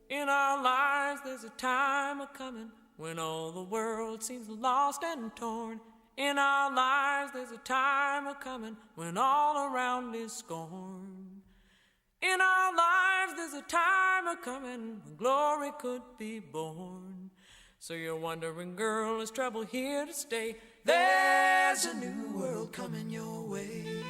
In our lives there's a time a-coming when all the world seems lost and torn. In our lives there's a time a-coming when all around is scorn. In our lives there's a time a-coming when glory could be born. So you're wondering, girl, is trouble here to stay? There's a new world coming your way.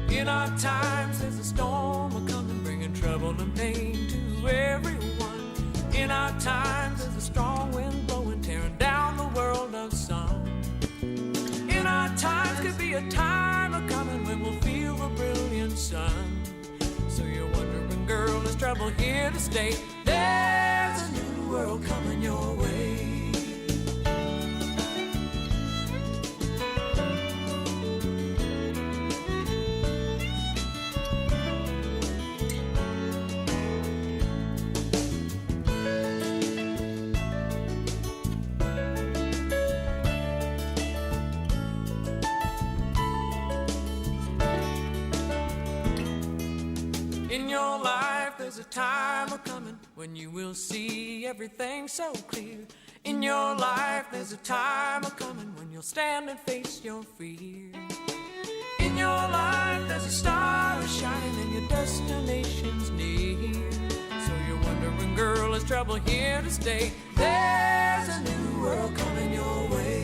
In our times there's a storm a-coming, bringing trouble and pain to everyone. In our times there's a strong wind blowing, tearing down the world of sun. In our times could be a time a-coming when we'll feel the brilliant sun. So you're wondering, girl, is trouble here to stay? There's a new world coming your way. In your life there's a time a-coming when you will see everything so clear. In your life there's a time a-coming when you'll stand and face your fear. In your life there's a star shining and your destination's near. So you're wondering, girl, is trouble here to stay? There's a new world coming your way.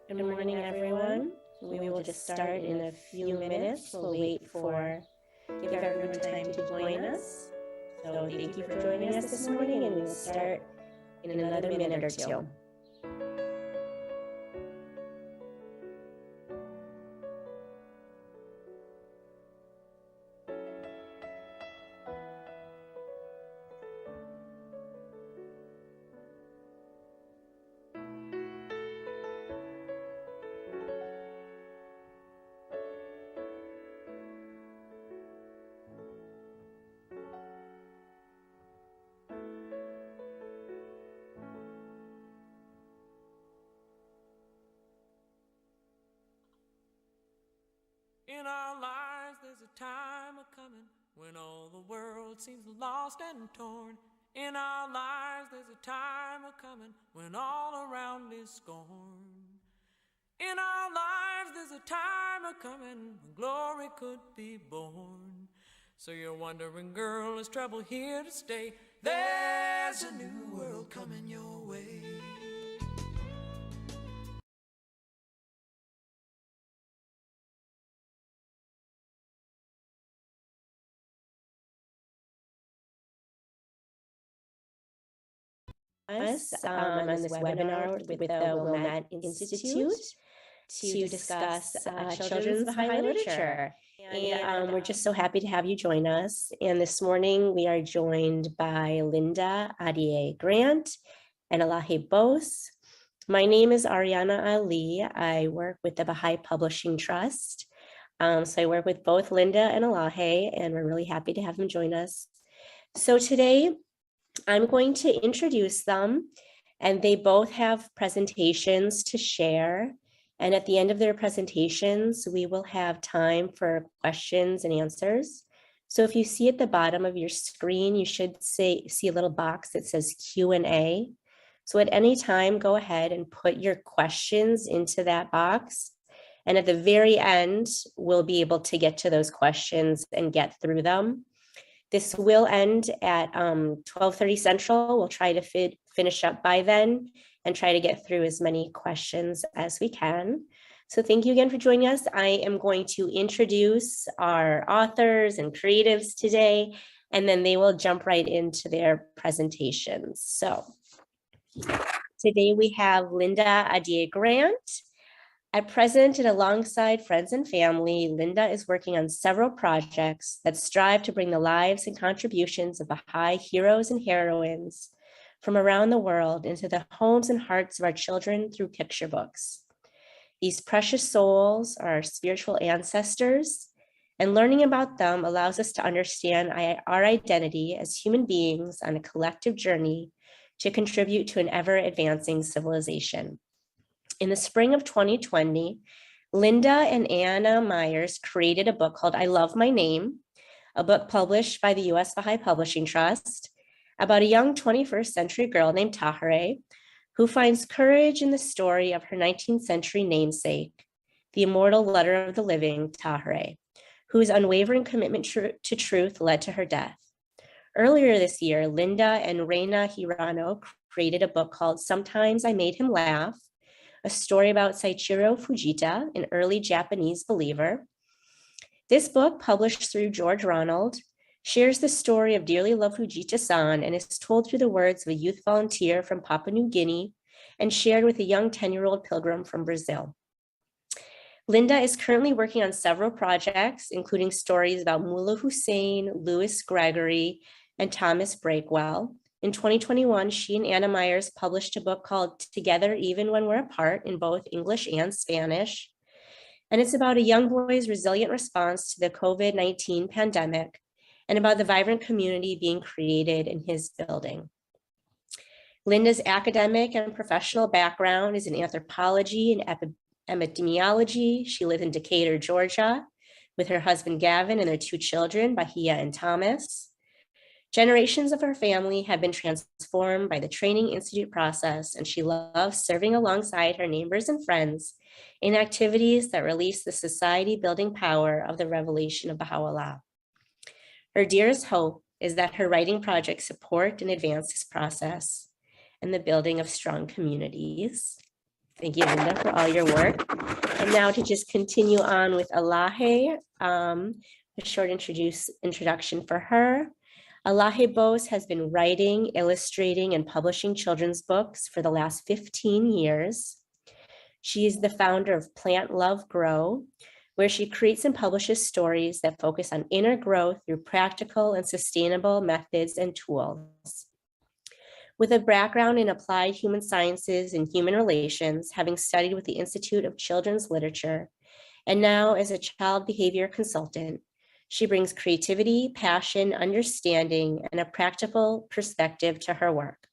Good morning, everyone. We will just start in a few minutes. We'll wait for, give everyone time to join us. So thank you for joining us this morning, and we will start in another minute or two. In our lives there's a time a-coming when all the world seems lost and torn. In our lives there's a time a-coming when all around is scorn. In our lives there's a time a-coming when glory could be born. So you're wondering, girl, is trouble here to stay? There's a new world coming your way. Us on this webinar with the Wilmette Institute to discuss children's Baha'i literature. And we're just so happy to have you join us. And this morning we are joined by Linda Ahdieh Grant and Elaheh Bose. My name is Ariana Ali. I work with the Baha'i Publishing Trust. So I work with both Linda and Elaheh, and we're really happy to have them join us. So today I'm going to introduce them, and they both have presentations to share. And at the end of their presentations, we will have time for questions and answers. So if you see at the bottom of your screen, you should see a little box that says Q&A. So at any time, go ahead and put your questions into that box. And at the very end, we'll be able to get to those questions and get through them. This will end at 12:30 Central. We'll try to finish up by then and try to get through as many questions as we can. So thank you again for joining us. I am going to introduce our authors and creatives today, and then they will jump right into their presentations. So today we have Linda Ahdieh Grant. At present and alongside friends and family, Linda is working on several projects that strive to bring the lives and contributions of Baha'i heroes and heroines from around the world into the homes and hearts of our children through picture books. These precious souls are our spiritual ancestors, and learning about them allows us to understand our identity as human beings on a collective journey to contribute to an ever-advancing civilization. In the spring of 2020, Linda and Anna Myers created a book called I Love My Name, a book published by the U.S. Baha'i Publishing Trust about a young 21st century girl named Ahdieh, who finds courage in the story of her 19th century namesake, the immortal letter of the living, Ahdieh, whose unwavering commitment to truth led to her death. Earlier this year, Linda and Reina Hirano created a book called Sometimes I Made Him Laugh, a story about Sachiro Fujita, an early Japanese believer. This book, published through George Ronald, shares the story of dearly loved Fujita-san and is told through the words of a youth volunteer from Papua New Guinea and shared with a young 10-year-old pilgrim from Brazil. Linda is currently working on several projects, including stories about Mullah Hussein, Louis Gregory, and Thomas Breakwell. In 2021, she and Anna Myers published a book called Together Even When We're Apart in both English and Spanish. And it's about a young boy's resilient response to the COVID-19 pandemic and about the vibrant community being created in his building. Linda's academic and professional background is in anthropology and epidemiology. She lives in Decatur, Georgia, with her husband Gavin and their two children, Bahia and Thomas. Generations of her family have been transformed by the Training Institute process, and she loves serving alongside her neighbors and friends in activities that release the society-building power of the revelation of Baha'u'llah. Her dearest hope is that her writing projects support and advance this process and the building of strong communities. Thank you, Linda, for all your work. And now to just continue on with Elaheh, a short introduction for her. Elaheh Bose has been writing, illustrating, and publishing children's books for the last 15 years. She is the founder of Plant Love Grow, where she creates and publishes stories that focus on inner growth through practical and sustainable methods and tools. With a background in applied human sciences and human relations, having studied with the Institute of Children's Literature, and now as a child behavior consultant, she brings creativity, passion, understanding, and a practical perspective to her work.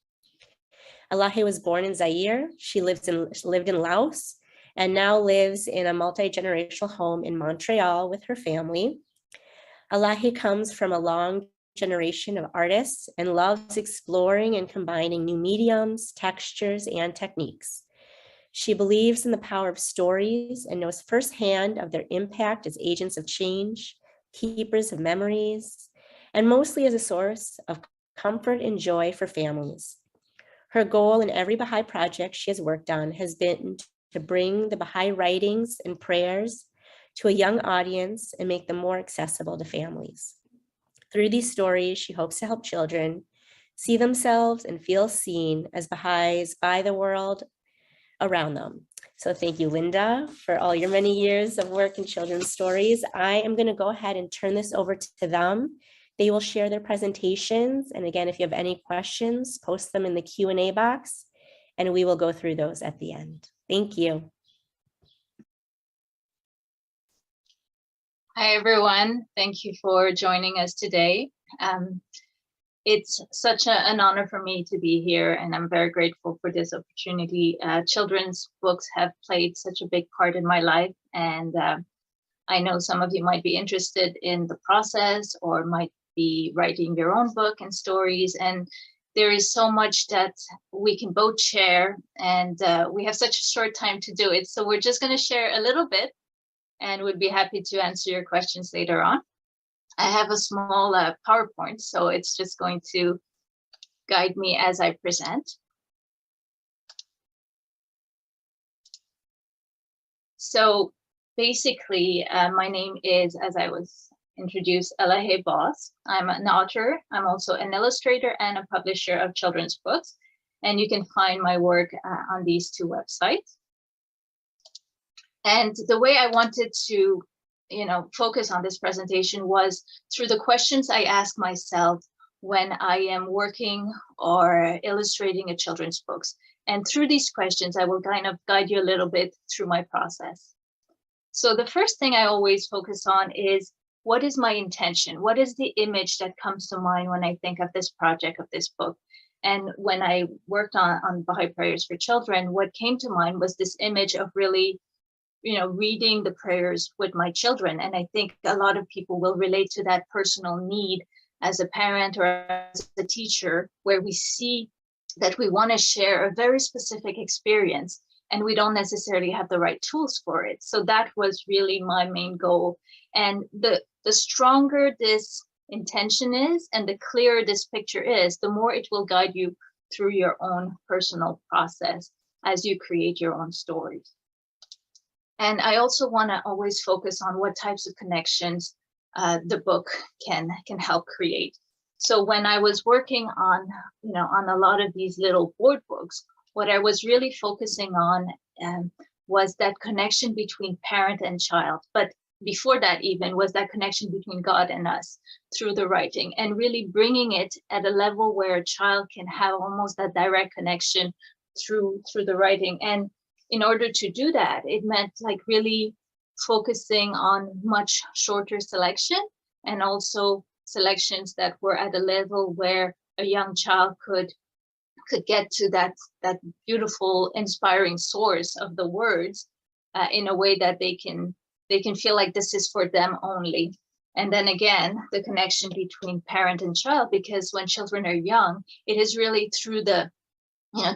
Elaheh was born in Zaire. She lived in Laos and now lives in a multi-generational home in Montreal with her family. Elaheh comes from a long generation of artists and loves exploring and combining new mediums, textures, and techniques. She believes in the power of stories and knows firsthand of their impact as agents of change, keepers of memories, and mostly as a source of comfort and joy for families. Her goal in every Baha'i project she has worked on has been to bring the Baha'i writings and prayers to a young audience and make them more accessible to families. Through these stories, she hopes to help children see themselves and feel seen as Baha'is by the world around them. So thank you, Linda, for all your many years of work in children's stories. I am going to go ahead and turn this over to them. They will share their presentations. And again, if you have any questions, post them in the Q&A box, and we will go through those at the end. Thank you. Hi, everyone. Thank you for joining us today. It's such an honor for me to be here, and I'm very grateful for this opportunity. Children's books have played such a big part in my life, and I know some of you might be interested in the process or might be writing your own book and stories, and there is so much that we can both share, and we have such a short time to do it. So we're just going to share a little bit, and would be happy to answer your questions later on. I have a small PowerPoint, so it's just going to guide me as I present. So basically, my name is, as I was introduced, Elaheh Boss. I'm an author. I'm also an illustrator and a publisher of children's books. And you can find my work on these two websites. And the way I wanted to, focus on this presentation was through the questions I ask myself when I am working or illustrating a children's books. And through these questions, I will kind of guide you a little bit through my process. So the first thing I always focus on is, what is my intention? What is the image that comes to mind when I think of this project, of this book? And when I worked on Baha'i Prayers for Children, what came to mind was this image of really, reading the prayers with my children. And I think a lot of people will relate to that personal need as a parent or as a teacher, where we see that we want to share a very specific experience and we don't necessarily have the right tools for it. So that was really my main goal. And the stronger this intention is and the clearer this picture is, the more it will guide you through your own personal process as you create your own stories. And I also want to always focus on what types of connections the book can help create. So when I was working on, on a lot of these little board books, what I was really focusing on was that connection between parent and child. But before that even was that connection between God and us through the writing, and really bringing it at a level where a child can have almost that direct connection through the writing. And in order to do that, it meant like really focusing on much shorter selection, and also selections that were at a level where a young child could get to that beautiful, inspiring source of the words in a way that they can feel like this is for them only. And then again, the connection between parent and child, because when children are young, it is really through the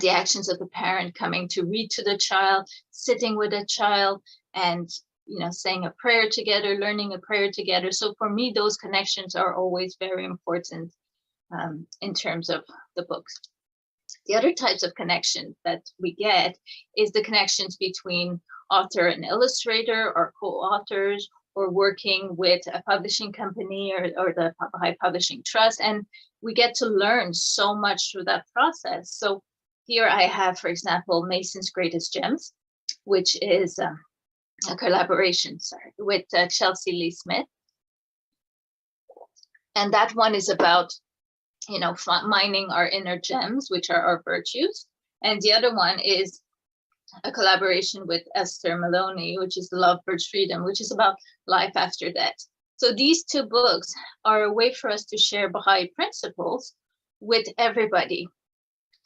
actions of the parent coming to read to the child, sitting with a child, and saying a prayer together, learning a prayer together. So for me, those connections are always very important in terms of the books. The other types of connections that we get is the connections between author and illustrator, or co-authors, or working with a publishing company or the Baha'i Publishing Trust. And we get to learn so much through that process. So here I have, for example, Mason's Greatest Gems, which is a collaboration with Chelsea Lee Smith. And that one is about mining our inner gems, which are our virtues. And the other one is a collaboration with Esther Maloney, which is Love Birds Freedom, which is about life after death. So these two books are a way for us to share Baha'i principles with everybody.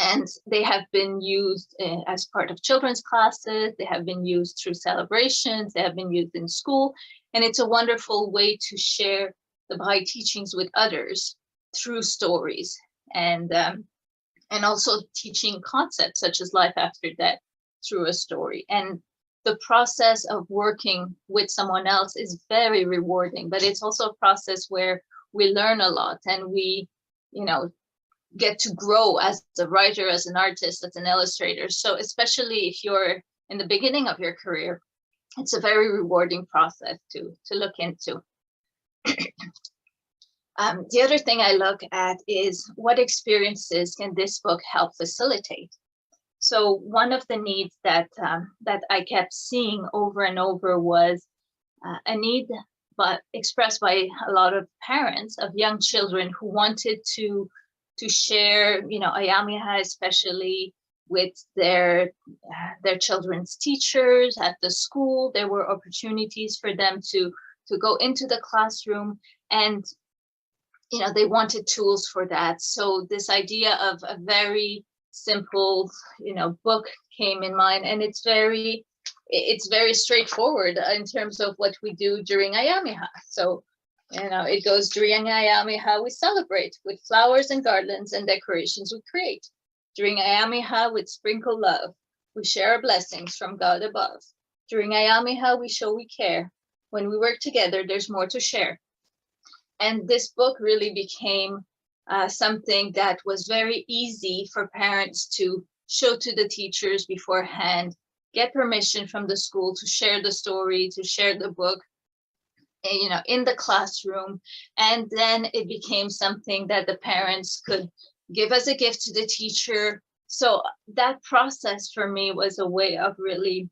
And they have been used as part of children's classes. They have been used through celebrations. They have been used in school. And it's a wonderful way to share the Baha'i teachings with others through stories, and also teaching concepts such as life after death through a story. And the process of working with someone else is very rewarding, but it's also a process where we learn a lot, and we, get to grow as a writer, as an artist, as an illustrator. So especially if you're in the beginning of your career, it's a very rewarding process to look into. The other thing I look at is, what experiences can this book help facilitate? So one of the needs that I kept seeing over and over was a need expressed by a lot of parents of young children who wanted to share, Ayamiha especially, with their children's teachers at the school. There were opportunities for them to go into the classroom and they wanted tools for that. So this idea of a very simple, book came in mind, and it's very straightforward in terms of what we do during Ayamiha. So, it goes, during Ayamiha, we celebrate with flowers and garlands and decorations we create. During Ayamiha, we sprinkle love. We share our blessings from God above. During Ayamiha, we show we care. When we work together, there's more to share. And this book really became something that was very easy for parents to show to the teachers beforehand, get permission from the school to share the story, to share the book, in the classroom. And then it became something that the parents could give as a gift to the teacher. So that process for me was a way of really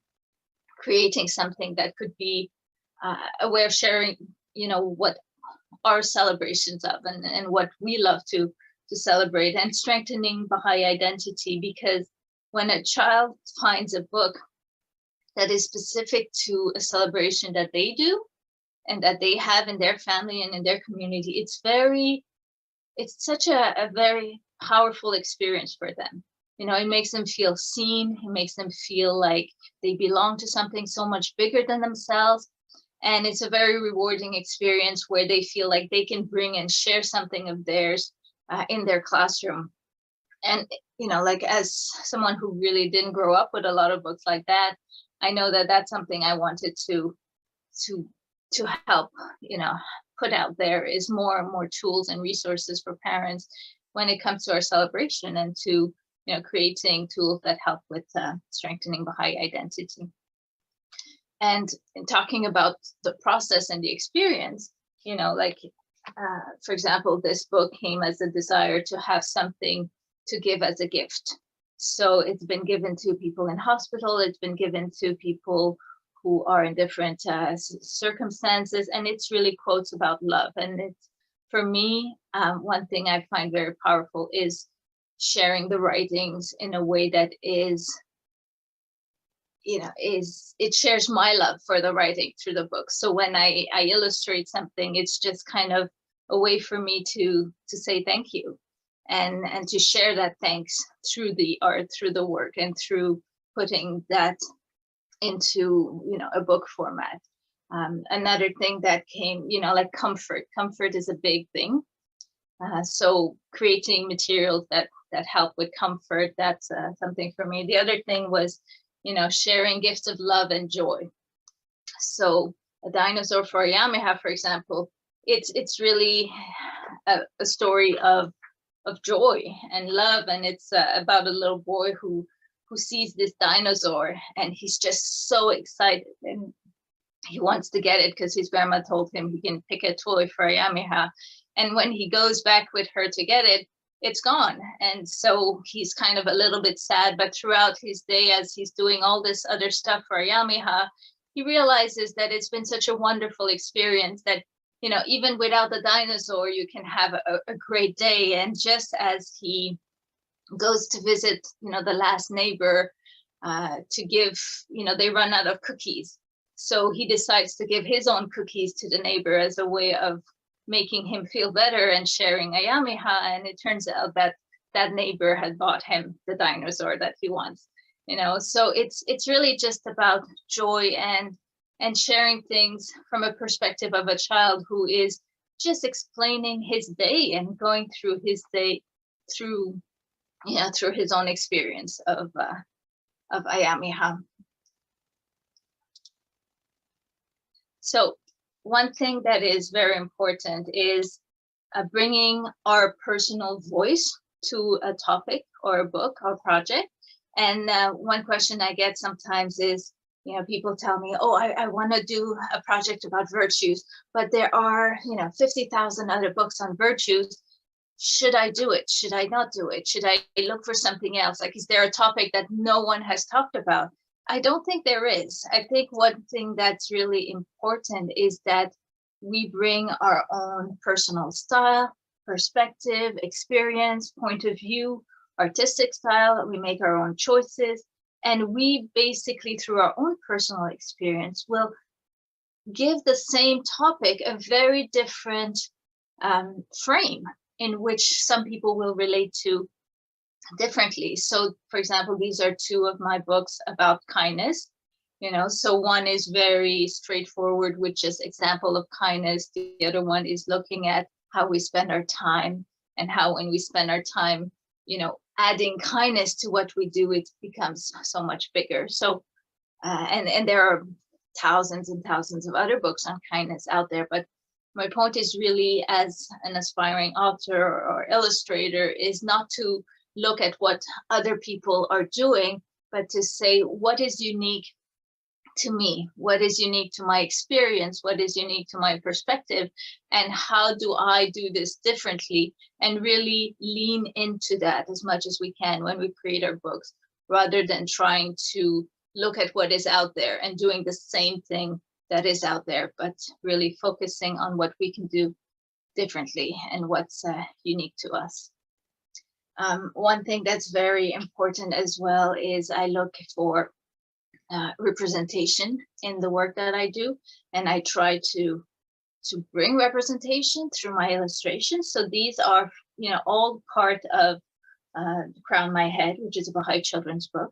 creating something that could be a way of sharing, what our celebrations of and what we love to celebrate, and strengthening Baha'i identity. Because when a child finds a book that is specific to a celebration that they do and that they have in their family and in their community, it's such a very powerful experience for them. It makes them feel seen. It makes them feel like they belong to something so much bigger than themselves. And it's a very rewarding experience where they feel like they can bring and share something of theirs in their classroom. And, like, as someone who really didn't grow up with a lot of books like that, I know that that's something I wanted to help, put out there, is more and more tools and resources for parents when it comes to our celebration, and to, creating tools that help with strengthening Baha'i identity. And in talking about the process and the experience, for example, this book came as a desire to have something to give as a gift. So it's been given to people in hospital. It's been given to people who are in different circumstances. And it's really quotes about love. And it's, for me, one thing I find very powerful is sharing the writings in a way that is, it shares my love for the writing through the book. So when I illustrate something, it's just kind of a way for me to say thank you, and to share that thanks through the art, through the work, and through putting that into, a book format. Another thing that came, like comfort is a big thing. So creating materials that help with comfort, that's something for me. The other thing was, sharing gifts of love and joy. So a dinosaur for Ayamiha, for example, it's really a story of joy and love, and it's about a little boy who sees this dinosaur, and he's just so excited, and he wants to get it because his grandma told him he can pick a toy for Ayamiha. And when he goes back with her to get it, it's gone. And so he's kind of a little bit sad, but throughout his day, as he's doing all this other stuff for Ayamiha, he realizes that it's been such a wonderful experience that, even without the dinosaur, you can have a great day. And just as he goes to visit, the last neighbor to give, they run out of cookies. So he decides to give his own cookies to the neighbor as a way of making him feel better and sharing Ayamiha. And it turns out that that neighbor had bought him the dinosaur that he wants. So it's really just about joy and sharing things from a perspective of a child who is just explaining his day and going through his day through his own experience of Ayamiha. So one thing that is very important is bringing our personal voice to a topic or a book or project. And one question I get sometimes is, people tell me, oh, I want to do a project about virtues, but there are, 50,000 other books on virtues. Should I do it? Should I not do it? Should I look for something else? Like, is there a topic that no one has talked about? I don't think there is. I think one thing that's really important is that we bring our own personal style, perspective, experience, point of view, artistic style. We make our own choices. And we basically, through our own personal experience, will give the same topic a very different frame in which some people will relate to differently. So, for example, these are two of my books about kindness. So one is very straightforward with just example of kindness. The other one is looking at how we spend our time, and how when we spend our time, adding kindness to what we do, it becomes so much bigger. So, and there are thousands and thousands of other books on kindness out there. But my point is really, as an aspiring author or illustrator, is not to look at what other people are doing, but to say, what is unique to me? What is unique to my experience? What is unique to my perspective? And how do I do this differently? And really lean into that as much as we can when we create our books, rather than trying to look at what is out there and doing the same thing that is out there, but really focusing on what we can do differently and what's unique to us. One thing that's very important as well is I look for representation in the work that I do, and I try to bring representation through my illustrations. So these are, all part of Crown My Head, which is a Baha'i children's book.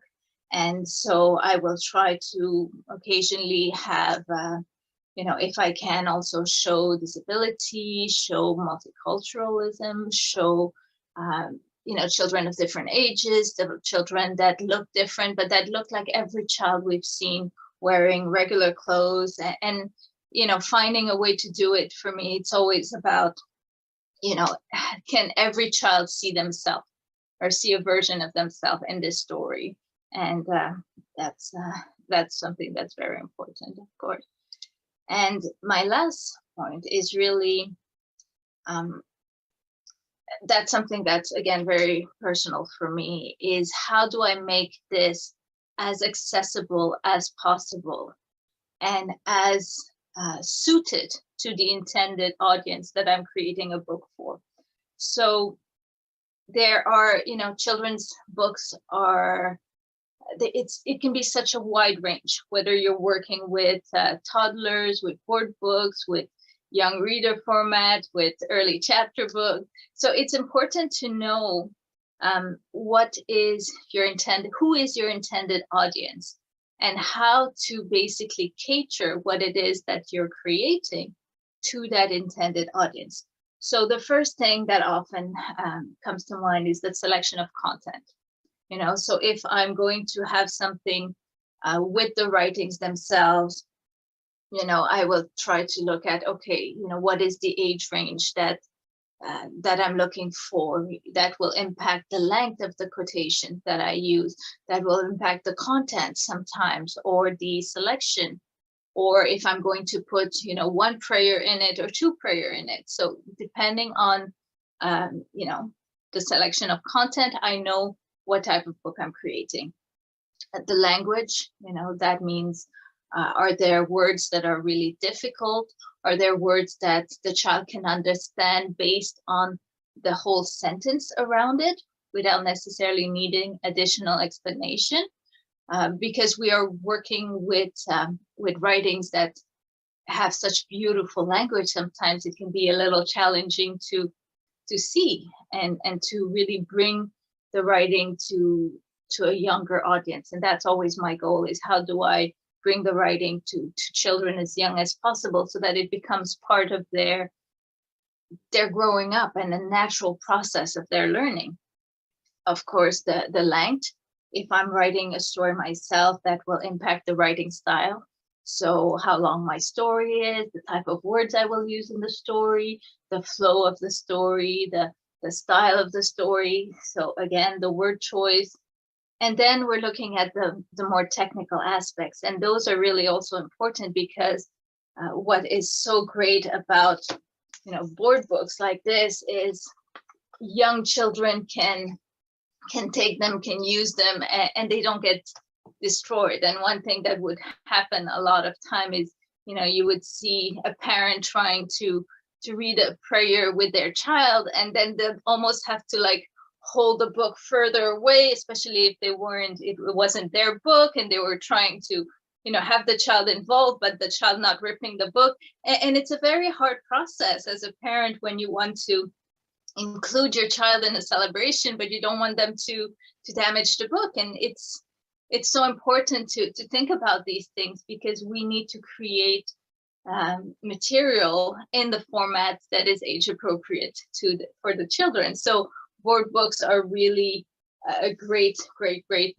And so I will try to occasionally have, if I can, also show disability, show multiculturalism, show children of different ages, the children that look different, but that look like every child we've seen wearing regular clothes, and finding a way to do it. For me, it's always about, can every child see themselves or see a version of themselves in this story? And that's something that's very important, of course. And my last point is really, that's something that's, again, very personal for me, is how do I make this as accessible as possible and as suited to the intended audience that I'm creating a book for. So there are, children's books are, it can be such a wide range, whether you're working with toddlers, with board books, with young reader format, with early chapter book. So it's important to know what is your intended, who is your intended audience, and how to basically cater what it is that you're creating to that intended audience. So the first thing that often comes to mind is the selection of content. So if I'm going to have something with the writings themselves, I will try to look at, okay, what is the age range that I'm looking for, that will impact the length of the quotation that I use, that will impact the content sometimes, or the selection, or if I'm going to put, one prayer in it or two prayer in it. So depending on, the selection of content, I know what type of book I'm creating. The language, that means, are there words that are really difficult? Are there words that the child can understand based on the whole sentence around it without necessarily needing additional explanation? Because we are working with writings that have such beautiful language, sometimes it can be a little challenging to see and to really bring the writing to a younger audience. And that's always my goal, is how do I bring the writing to children as young as possible, so that it becomes part of their growing up and a natural process of their learning. Of course, the length, if I'm writing a story myself, that will impact the writing style. So how long my story is, the type of words I will use in the story, the flow of the story, the style of the story. So again, the word choice. And then we're looking at the more technical aspects. And those are really also important, because what is so great about, board books like this is young children can take them, can use them, and they don't get destroyed. And one thing that would happen a lot of time is, you would see a parent trying to read a prayer with their child, and then they almost have to hold the book further away, especially if it wasn't their book and they were trying to have the child involved, but the child not ripping the book. And it's a very hard process as a parent when you want to include your child in a celebration, but you don't want them to damage the book. And it's so important to think about these things, because we need to create material in the format that is age appropriate for the children. So board books are really a great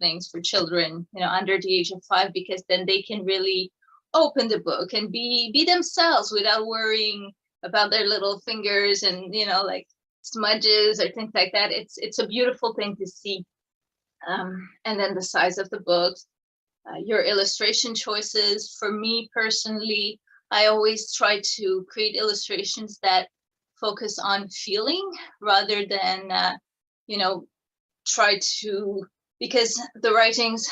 things for children, under the age of 5, because then they can really open the book and be themselves without worrying about their little fingers and like smudges or things like that. It's a beautiful thing to see. And then the size of the books, your illustration choices. For me personally, I always try to create illustrations that focus on feeling rather than try to, because the writings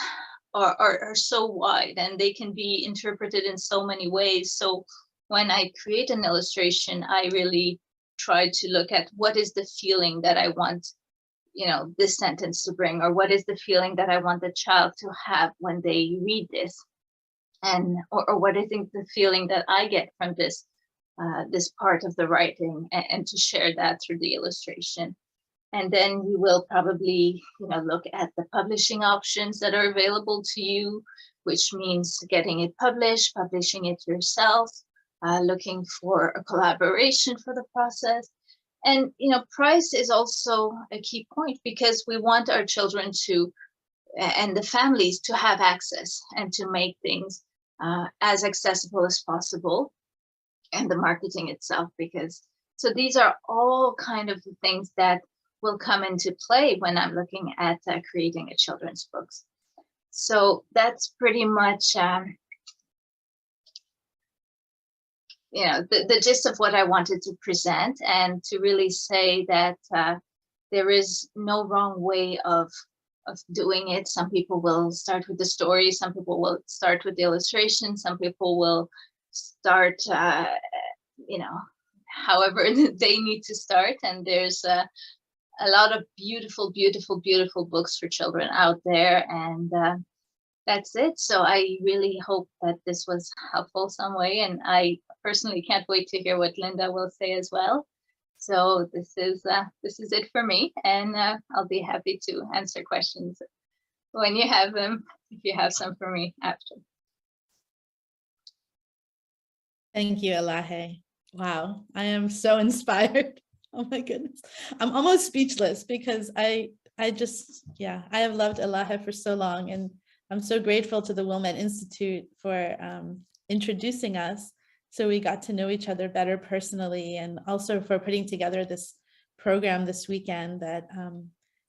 are so wide and they can be interpreted in so many ways. So when I create an illustration, I really try to look at what is the feeling that I want this sentence to bring, or what is the feeling that I want the child to have when they read this, and or what is the feeling that I get from this part of the writing, and to share that through the illustration. And then you will probably look at the publishing options that are available to you, which means getting it published, publishing it yourself, looking for a collaboration for the process. And price is also a key point, because we want our children to, and the families, to have access and to make things as accessible as possible, and the marketing itself, because so these are all kind of the things that will come into play when I'm looking at creating a children's books. So that's pretty much the gist of what I wanted to present, and to really say that there is no wrong way of doing it. Some people will start with the story, some people will start with the illustration, some people will start however they need to start. And there's a lot of beautiful books for children out there. And that's it. So I really hope that this was helpful some way, and I personally can't wait to hear what Linda will say as well. So this is it for me, and I'll be happy to answer questions when you have them, if you have some for me after. Thank you, Elaheh. Wow, I am so inspired. Oh my goodness, I'm almost speechless, because I have loved Elaheh for so long, and I'm so grateful to the Wilmette Institute for introducing us, so we got to know each other better personally, and also for putting together this program this weekend that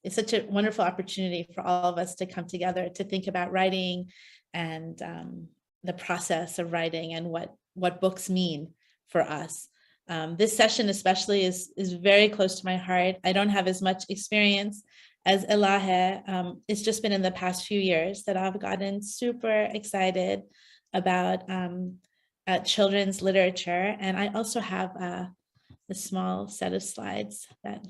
is such a wonderful opportunity for all of us to come together to think about writing and the process of writing and what books mean for us. This session especially is very close to my heart. I don't have as much experience as Elaheh. It's just been in the past few years that I've gotten super excited about children's literature. And I also have a small set of slides that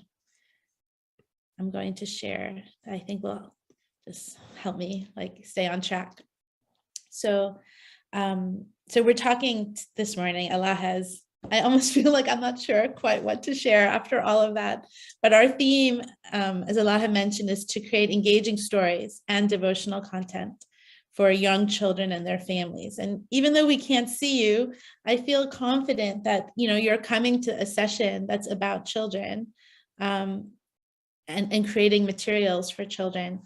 I'm going to share that I think will just help me stay on track. So we're talking this morning, Elaheh's, I almost feel like I'm not sure quite what to share after all of that. But our theme, as Elaheh mentioned, is to create engaging stories and devotional content for young children and their families. And even though we can't see you, I feel confident that you're coming to a session that's about children and creating materials for children,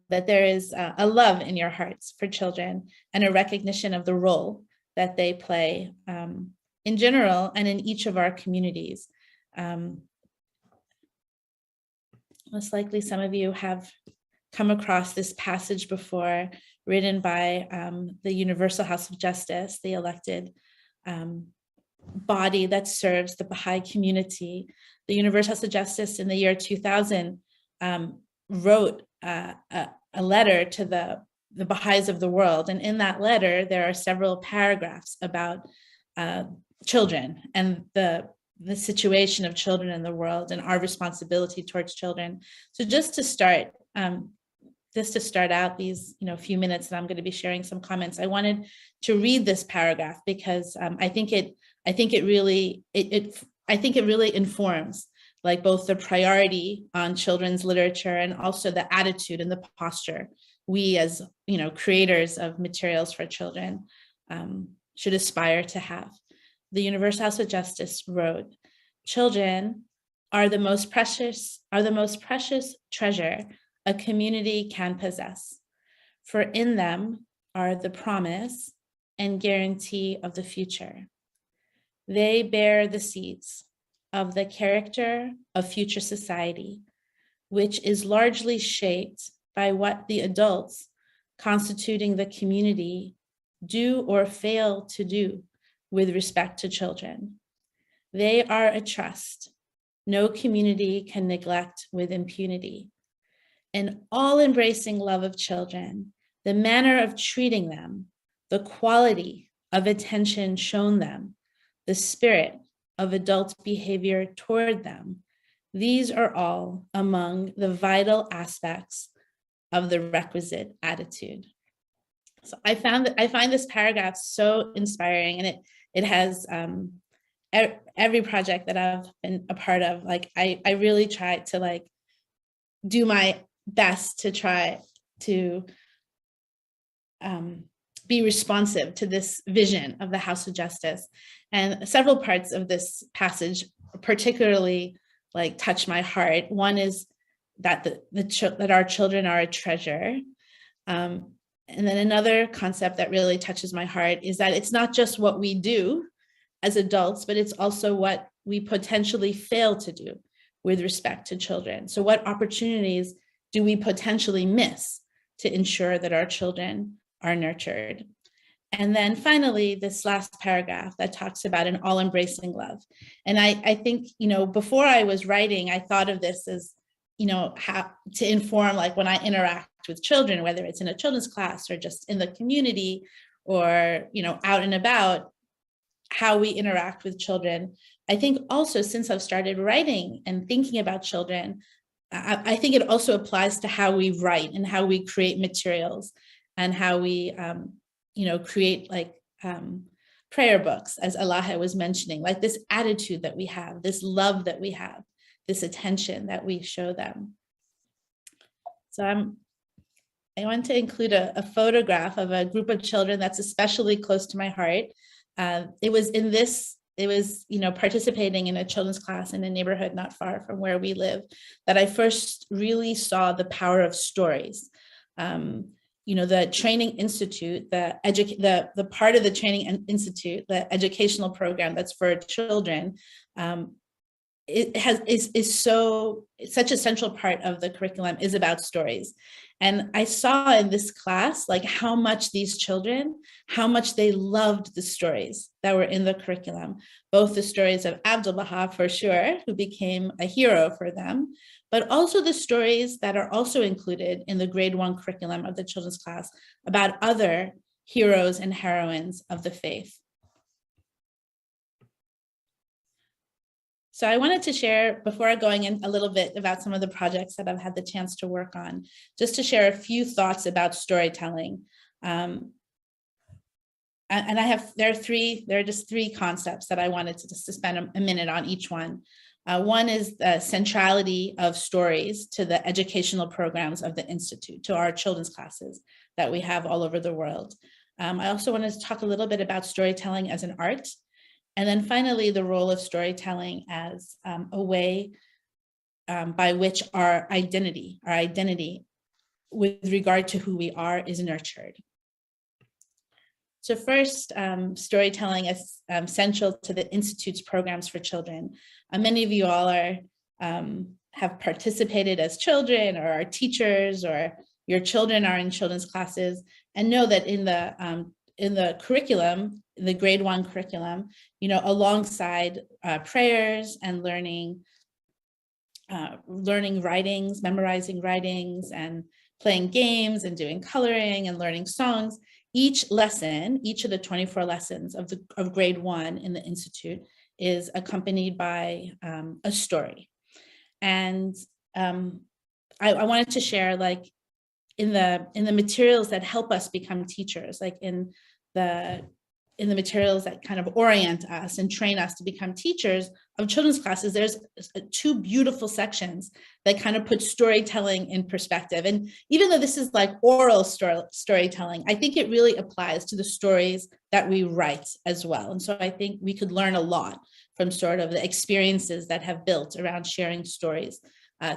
that there is a love in your hearts for children and a recognition of the role that they play in general and in each of our communities. Most likely some of you have come across this passage before, written by the Universal House of Justice, the elected body that serves the Baha'i community. The Universal House of Justice in the year 2000 wrote a letter to the Baha'is of the world. And in that letter, there are several paragraphs about children and the situation of children in the world and our responsibility towards children. So just to start, just to start out these, few minutes that I'm going to be sharing some comments, I wanted to read this paragraph because I think it really informs like both the priority on children's literature and also the attitude and the posture we as creators of materials for children should aspire to have. The Universal House of Justice wrote, "Children are the most precious treasure a community can possess, for in them are the promise and guarantee of the future. They bear the seeds of the character of future society, which is largely shaped by what the adults constituting the community do or fail to do with respect to children. They are a trust no community can neglect with impunity. An all-embracing love of children, the manner of treating them, the quality of attention shown them, the spirit of adult behavior toward them, these are all among the vital aspects of the requisite attitude." So I find this paragraph so inspiring, and it has every project that I've been a part of. Like I really try to like do my best to try to be responsive to this vision of the House of Justice. And several parts of this passage particularly like touch my heart. One is that that our children are a treasure. And then another concept that really touches my heart is that it's not just what we do as adults, but it's also what we potentially fail to do with respect to children. So what opportunities do we potentially miss to ensure that our children are nurtured? And then finally, this last paragraph that talks about an all-embracing love. And I think, before I was writing, I thought of this as, how to inform, like when I interact with children, whether it's in a children's class or just in the community or, out and about, how we interact with children. I think also since I've started writing and thinking about children, I think it also applies to how we write and how we create materials and how we, create like prayer books, as Elaheh was mentioning, like this attitude that we have, this love that we have, this attention that we show them. So I want to include a photograph of a group of children that's especially close to my heart. It was participating in a children's class in a neighborhood not far from where we live that I first really saw the power of stories. The training institute, the part of the training institute, the educational program that's for children, is such a central part of the curriculum is about stories. And I saw in this class, like how much these children, how much they loved the stories that were in the curriculum, both the stories of Abdu'l-Baha, for sure, who became a hero for them, but also the stories that are also included in the grade 1 curriculum of the children's class about other heroes and heroines of the faith. So I wanted to share, before going in a little bit about some of the projects that I've had the chance to work on, just to share a few thoughts about storytelling. And there are just three concepts that I wanted to spend a minute on each one. One is the centrality of stories to the educational programs of the Institute, to our children's classes that we have all over the world. I also wanted to talk a little bit about storytelling as an art. And then finally, the role of storytelling as a way by which our identity with regard to who we are is nurtured. So first, storytelling is central to the Institute's programs for children. Many of you all have participated as children or are teachers, or your children are in children's classes, and know that in the curriculum, the grade 1 curriculum, alongside prayers and learning writings, memorizing writings, and playing games and doing coloring and learning songs, each of the 24 lessons of grade 1 in the Institute is accompanied by a story. And I wanted to share, in the materials that help us become teachers, like in the materials that kind of orient us and train us to become teachers of children's classes, there's two beautiful sections that kind of put storytelling in perspective. And even though this is like oral storytelling, I think it really applies to the stories that we write as well. And so I think we could learn a lot from sort of the experiences that have built around sharing stories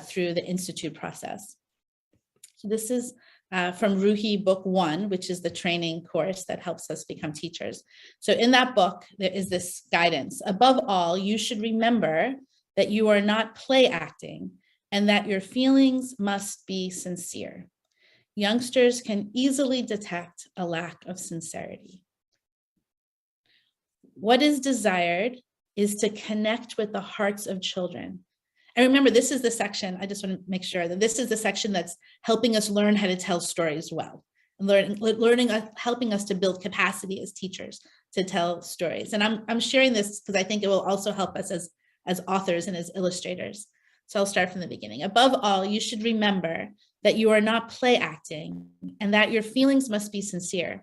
through the Institute process. So this is from Ruhi Book 1, which is the training course that helps us become teachers. So in that book, there is this guidance. Above all, you should remember that you are not play acting and that your feelings must be sincere. Youngsters can easily detect a lack of sincerity. What is desired is to connect with the hearts of children. And remember, this is the section, I just want to make sure that this is the section that's helping us learn how to tell stories well, and helping us to build capacity as teachers to tell stories. And I'm sharing this because I think it will also help us as authors and as illustrators. So I'll start from the beginning. Above all, you should remember that you are not play acting and that your feelings must be sincere.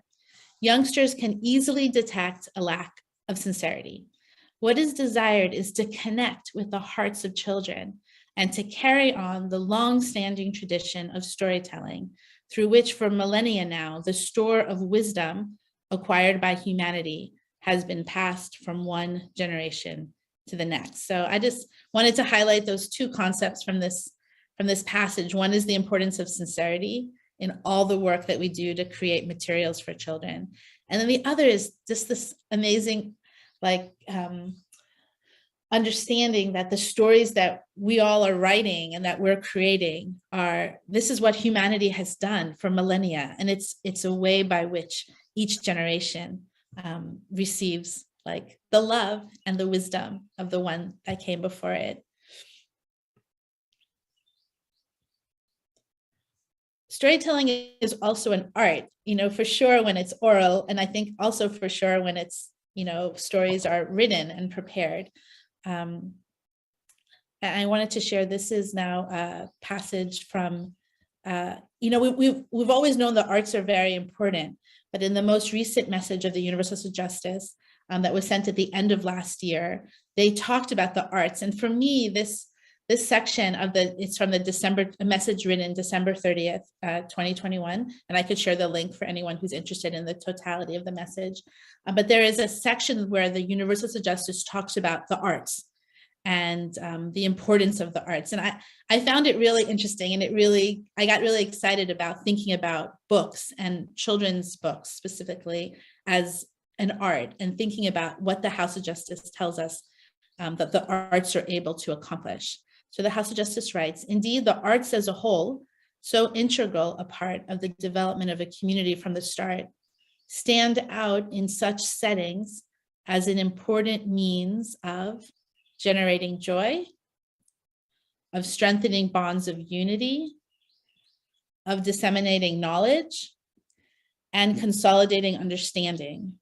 Youngsters can easily detect a lack of sincerity. What is desired is to connect with the hearts of children and to carry on the long-standing tradition of storytelling through which for millennia now, the store of wisdom acquired by humanity has been passed from one generation to the next. So I just wanted to highlight those two concepts from this passage. One is the importance of sincerity in all the work that we do to create materials for children. And then the other is just this amazing understanding that the stories that we all are writing and that we're creating this is what humanity has done for millennia. And it's a way by which each generation receives like the love and the wisdom of the one that came before it. Storytelling is also an art, for sure when it's oral, and I think also for sure when it's stories are written and prepared. I wanted to share, this is now a passage from, we've always known the arts are very important, but in the most recent message of the Universal Justice that was sent at the end of last year, they talked about the arts. And for me, this section it's from a message written December 30th, 2021. And I could share the link for anyone who's interested in the totality of the message. But there is a section where the Universal Justice talks about the arts and the importance of the arts. And I found it really interesting, and I got really excited about thinking about books and children's books specifically as an art, and thinking about what the House of Justice tells us that the arts are able to accomplish. So the House of Justice writes, indeed, the arts as a whole, so integral a part of the development of a community from the start, stand out in such settings as an important means of generating joy, of strengthening bonds of unity, of disseminating knowledge, and consolidating understanding,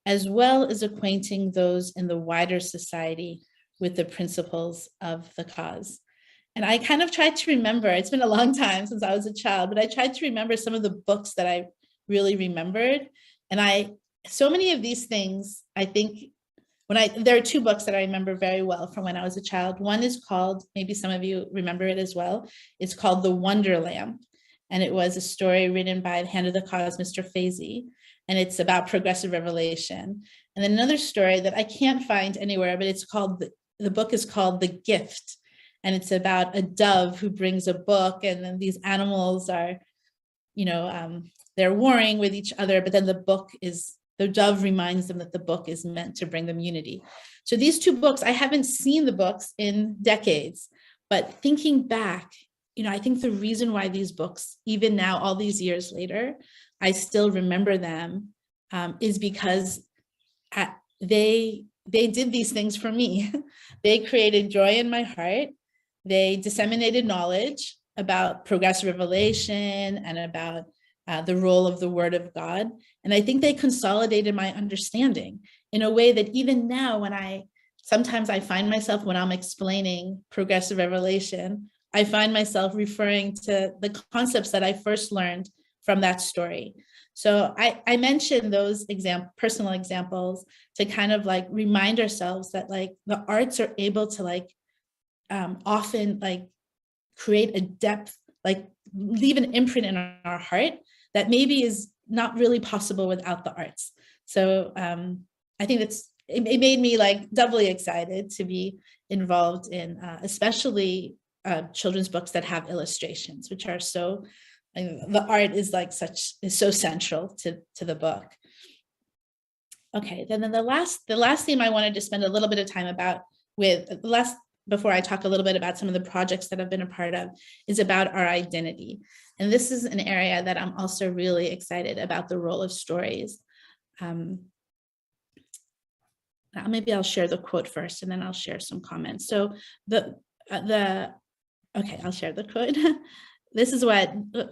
as well as acquainting those in the wider society with the principles of the cause. And I kind of tried to remember, it's been a long time since I was a child, but I tried to remember some of the books that I really remembered. And so many of these things, I think, there are two books that I remember very well from when I was a child. One is called, maybe some of you remember it as well, it's called The Wonderland. And it was a story written by the hand of the cause, Mr. Fazey. And it's about progressive revelation. And then another story that I can't find anywhere, but it's called, the book is called The Gift. And it's about a dove who brings a book, and then these animals are, they're warring with each other, but then the dove reminds them that the book is meant to bring them unity. So these two books, I haven't seen the books in decades, but thinking back, I think the reason why these books, even now, all these years later, I still remember them is because they did these things for me. They created joy in my heart. They disseminated knowledge about progressive revelation and about the role of the Word of God. And I think they consolidated my understanding in a way that even now, sometimes I find myself when I'm explaining progressive revelation, I find myself referring to the concepts that I first learned from that story. So I mentioned those personal examples to kind of like remind ourselves that like the arts are able to like often like create a depth, like leave an imprint in our heart that maybe is not really possible without the arts. So I think it made me like doubly excited to be involved in especially children's books that have illustrations, which are so, the art is like is so central to the book. Okay, then the last theme I wanted to spend a little bit of time about before I talk a little bit about some of the projects that I've been a part of, is about our identity. And this is an area that I'm also really excited about, the role of stories. Maybe I'll share the quote first and then I'll share some comments. So okay, I'll share the quote. This is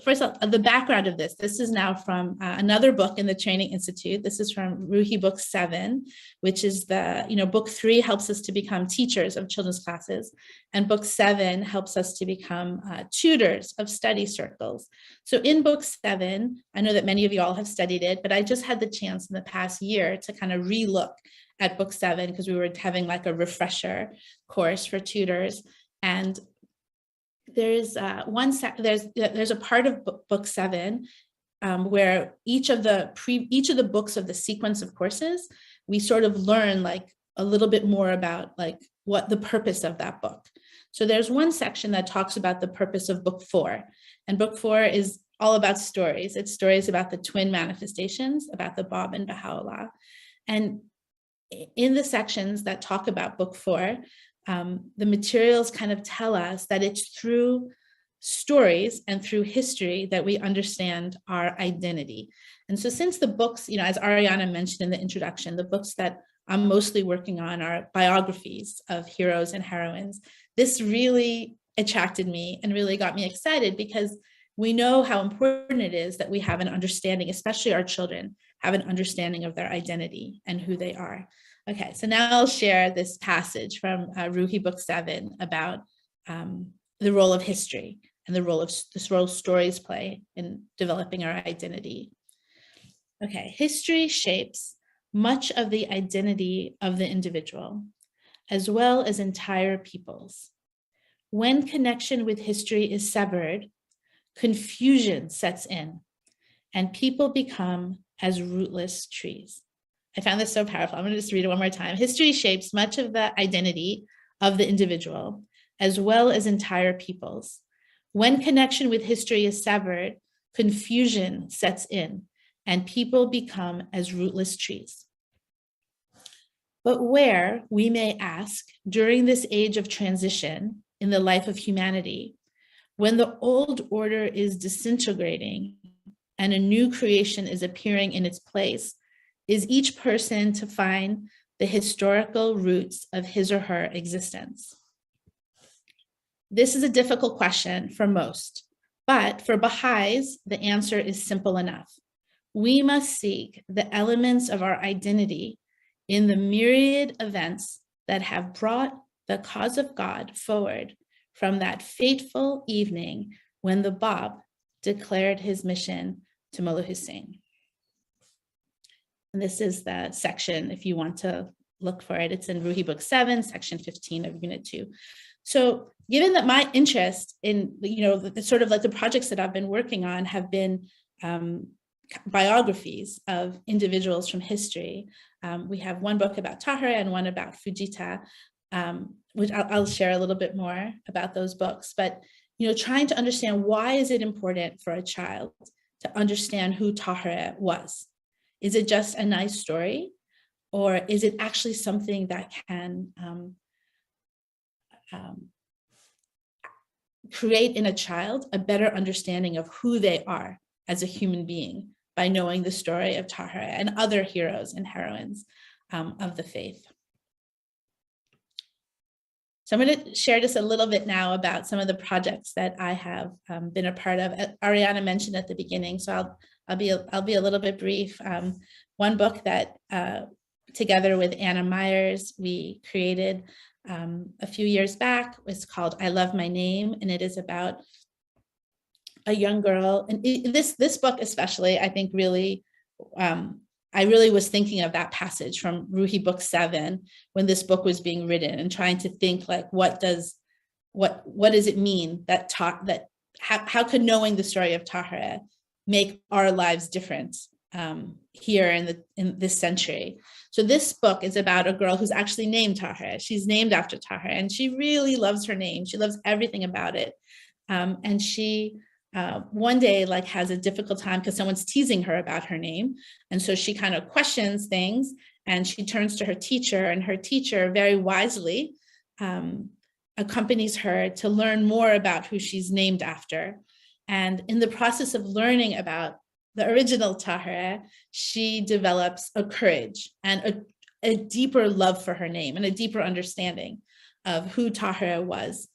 first of all, the background of this is now from another book in the Training Institute. This is from Ruhi Book 7, which is Book 3 helps us to become teachers of children's classes. And Book 7 helps us to become tutors of study circles. So in Book 7, I know that many of you all have studied it, but I just had the chance in the past year to kind of relook at Book 7 because we were having like a refresher course for tutors. And there's a part of Book 7 where each of the books of the sequence of courses, we sort of learn like a little bit more about like what the purpose of that book. So there's one section that talks about the purpose of Book 4, and Book 4 is all about stories. It's stories about the twin manifestations, about the Bab and Baha'u'llah. And in the sections that talk about Book 4, the materials kind of tell us that it's through stories and through history that we understand our identity. And so since the books, as Ariana mentioned in the introduction, the books that I'm mostly working on are biographies of heroes and heroines, this really attracted me and really got me excited because we know how important it is that we have an understanding, especially our children, have an understanding of their identity and who they are. Okay, so now I'll share this passage from Ruhi Book 7 about the role of history and the role stories play in developing our identity. Okay, history shapes much of the identity of the individual, as well as entire peoples. When connection with history is severed, confusion sets in, and people become as rootless trees. I found this so powerful. I'm going to just read it one more time. History shapes much of the identity of the individual, as well as entire peoples. When connection with history is severed, confusion sets in, and people become as rootless trees. But where, we may ask, during this age of transition in the life of humanity, when the old order is disintegrating and a new creation is appearing in its place, is each person to find the historical roots of his or her existence? This is a difficult question for most, but for Baha'is, the answer is simple enough. We must seek the elements of our identity in the myriad events that have brought the cause of God forward from that fateful evening when the Bab declared his mission to Mullah Hussein. And this is the section, if you want to look for it, it's in Ruhi Book 7, section 15 of Unit 2. So given that my interest in, the sort of like the projects that I've been working on have been biographies of individuals from history. We have one book about Tahirih and one about Fujita, which I'll share a little bit more about those books. But, trying to understand, why is it important for a child to understand who Tahirih was? Is it just a nice story, or is it actually something that can create in a child a better understanding of who they are as a human being by knowing the story of Tahirih and other heroes and heroines of the faith? So I'm going to share just a little bit now about some of the projects that I have been a part of. Ariana mentioned at the beginning, so I'll be a little bit brief. One book that together with Anna Myers, we created a few years back. It's called I Love My Name, and it is about a young girl. And this book especially, I think really, I really was thinking of that passage from Ruhi Book 7 when this book was being written, and trying to think like, what does it mean that how could knowing the story of Tahirih make our lives different here in this century? So this book is about a girl who's actually named Tahirih. She's named after Tahirih, and she really loves her name. She loves everything about it. And she one day like has a difficult time because someone's teasing her about her name. And so she kind of questions things, and she turns to her teacher, and her teacher very wisely accompanies her to learn more about who she's named after. And in the process of learning about the original Tahirih, she develops a courage and a deeper love for her name and a deeper understanding of who Tahirih was.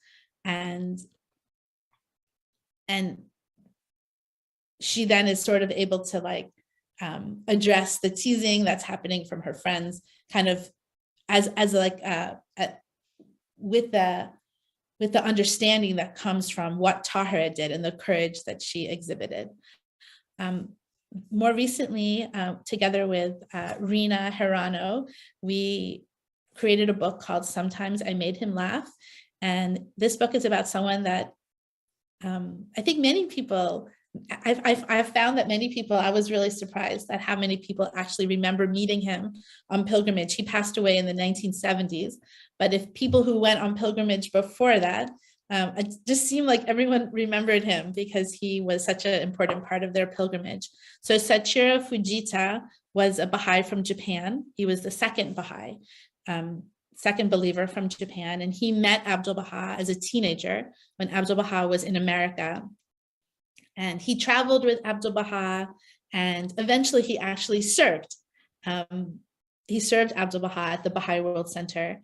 And she then is sort of able to like address the teasing that's happening from her friends, kind of as like with the understanding that comes from what Tahirih did and the courage that she exhibited. More recently, together with Rina Herano, we created a book called Sometimes I Made Him Laugh. And this book is about someone that I think many people, I've found that many people, I was really surprised at how many people actually remember meeting him on pilgrimage. He passed away in the 1970s, but if people who went on pilgrimage before that, it just seemed like everyone remembered him because he was such an important part of their pilgrimage. So Sachiro Fujita was a Baha'i from Japan. He was the second Baha'i, second believer from Japan, and he met Abdu'l-Baha as a teenager when Abdu'l-Baha was in America. And he traveled with Abdu'l-Baha, and eventually he actually served. He served Abdu'l-Baha at the Baha'i World Center.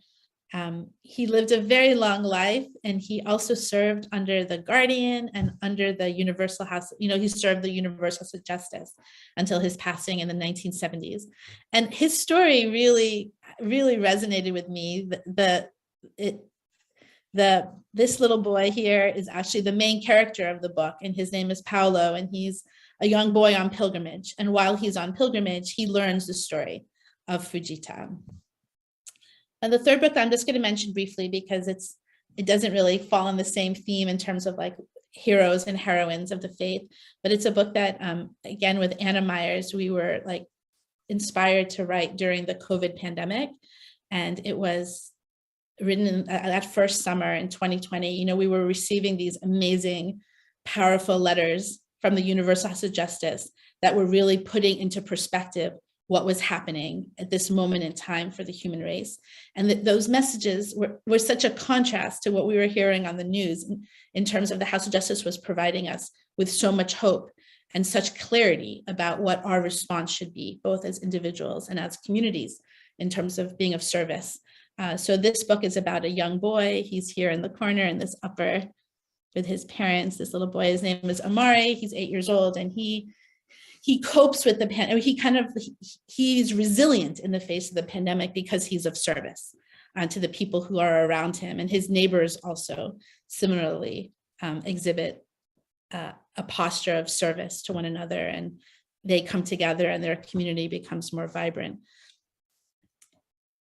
He lived a very long life, and he also served under the Guardian and under the Universal House. He served the Universal House of Justice until his passing in the 1970s. And his story really, really resonated with me. This little boy here is actually the main character of the book, and his name is Paulo, and he's a young boy on pilgrimage. And while he's on pilgrimage, he learns the story of Fujita. And the third book I'm just going to mention briefly because it doesn't really fall on the same theme in terms of like heroes and heroines of the faith, but it's a book that, again, with Anna Myers, we were like inspired to write during the COVID pandemic. And it was written in that first summer in 2020. We were receiving these amazing, powerful letters from the Universal House of Justice that were really putting into perspective what was happening at this moment in time for the human race. And those messages were such a contrast to what we were hearing on the news in terms of the House of Justice was providing us with so much hope and such clarity about what our response should be, both as individuals and as communities in terms of being of service. So this book is about a young boy. He's here in the corner in this upper with his parents. This little boy, his name is Amari. He's 8 years old, and he copes with the pandemic. He's resilient in the face of the pandemic because he's of service to the people who are around him. And his neighbors also similarly exhibit a posture of service to one another, and they come together and their community becomes more vibrant.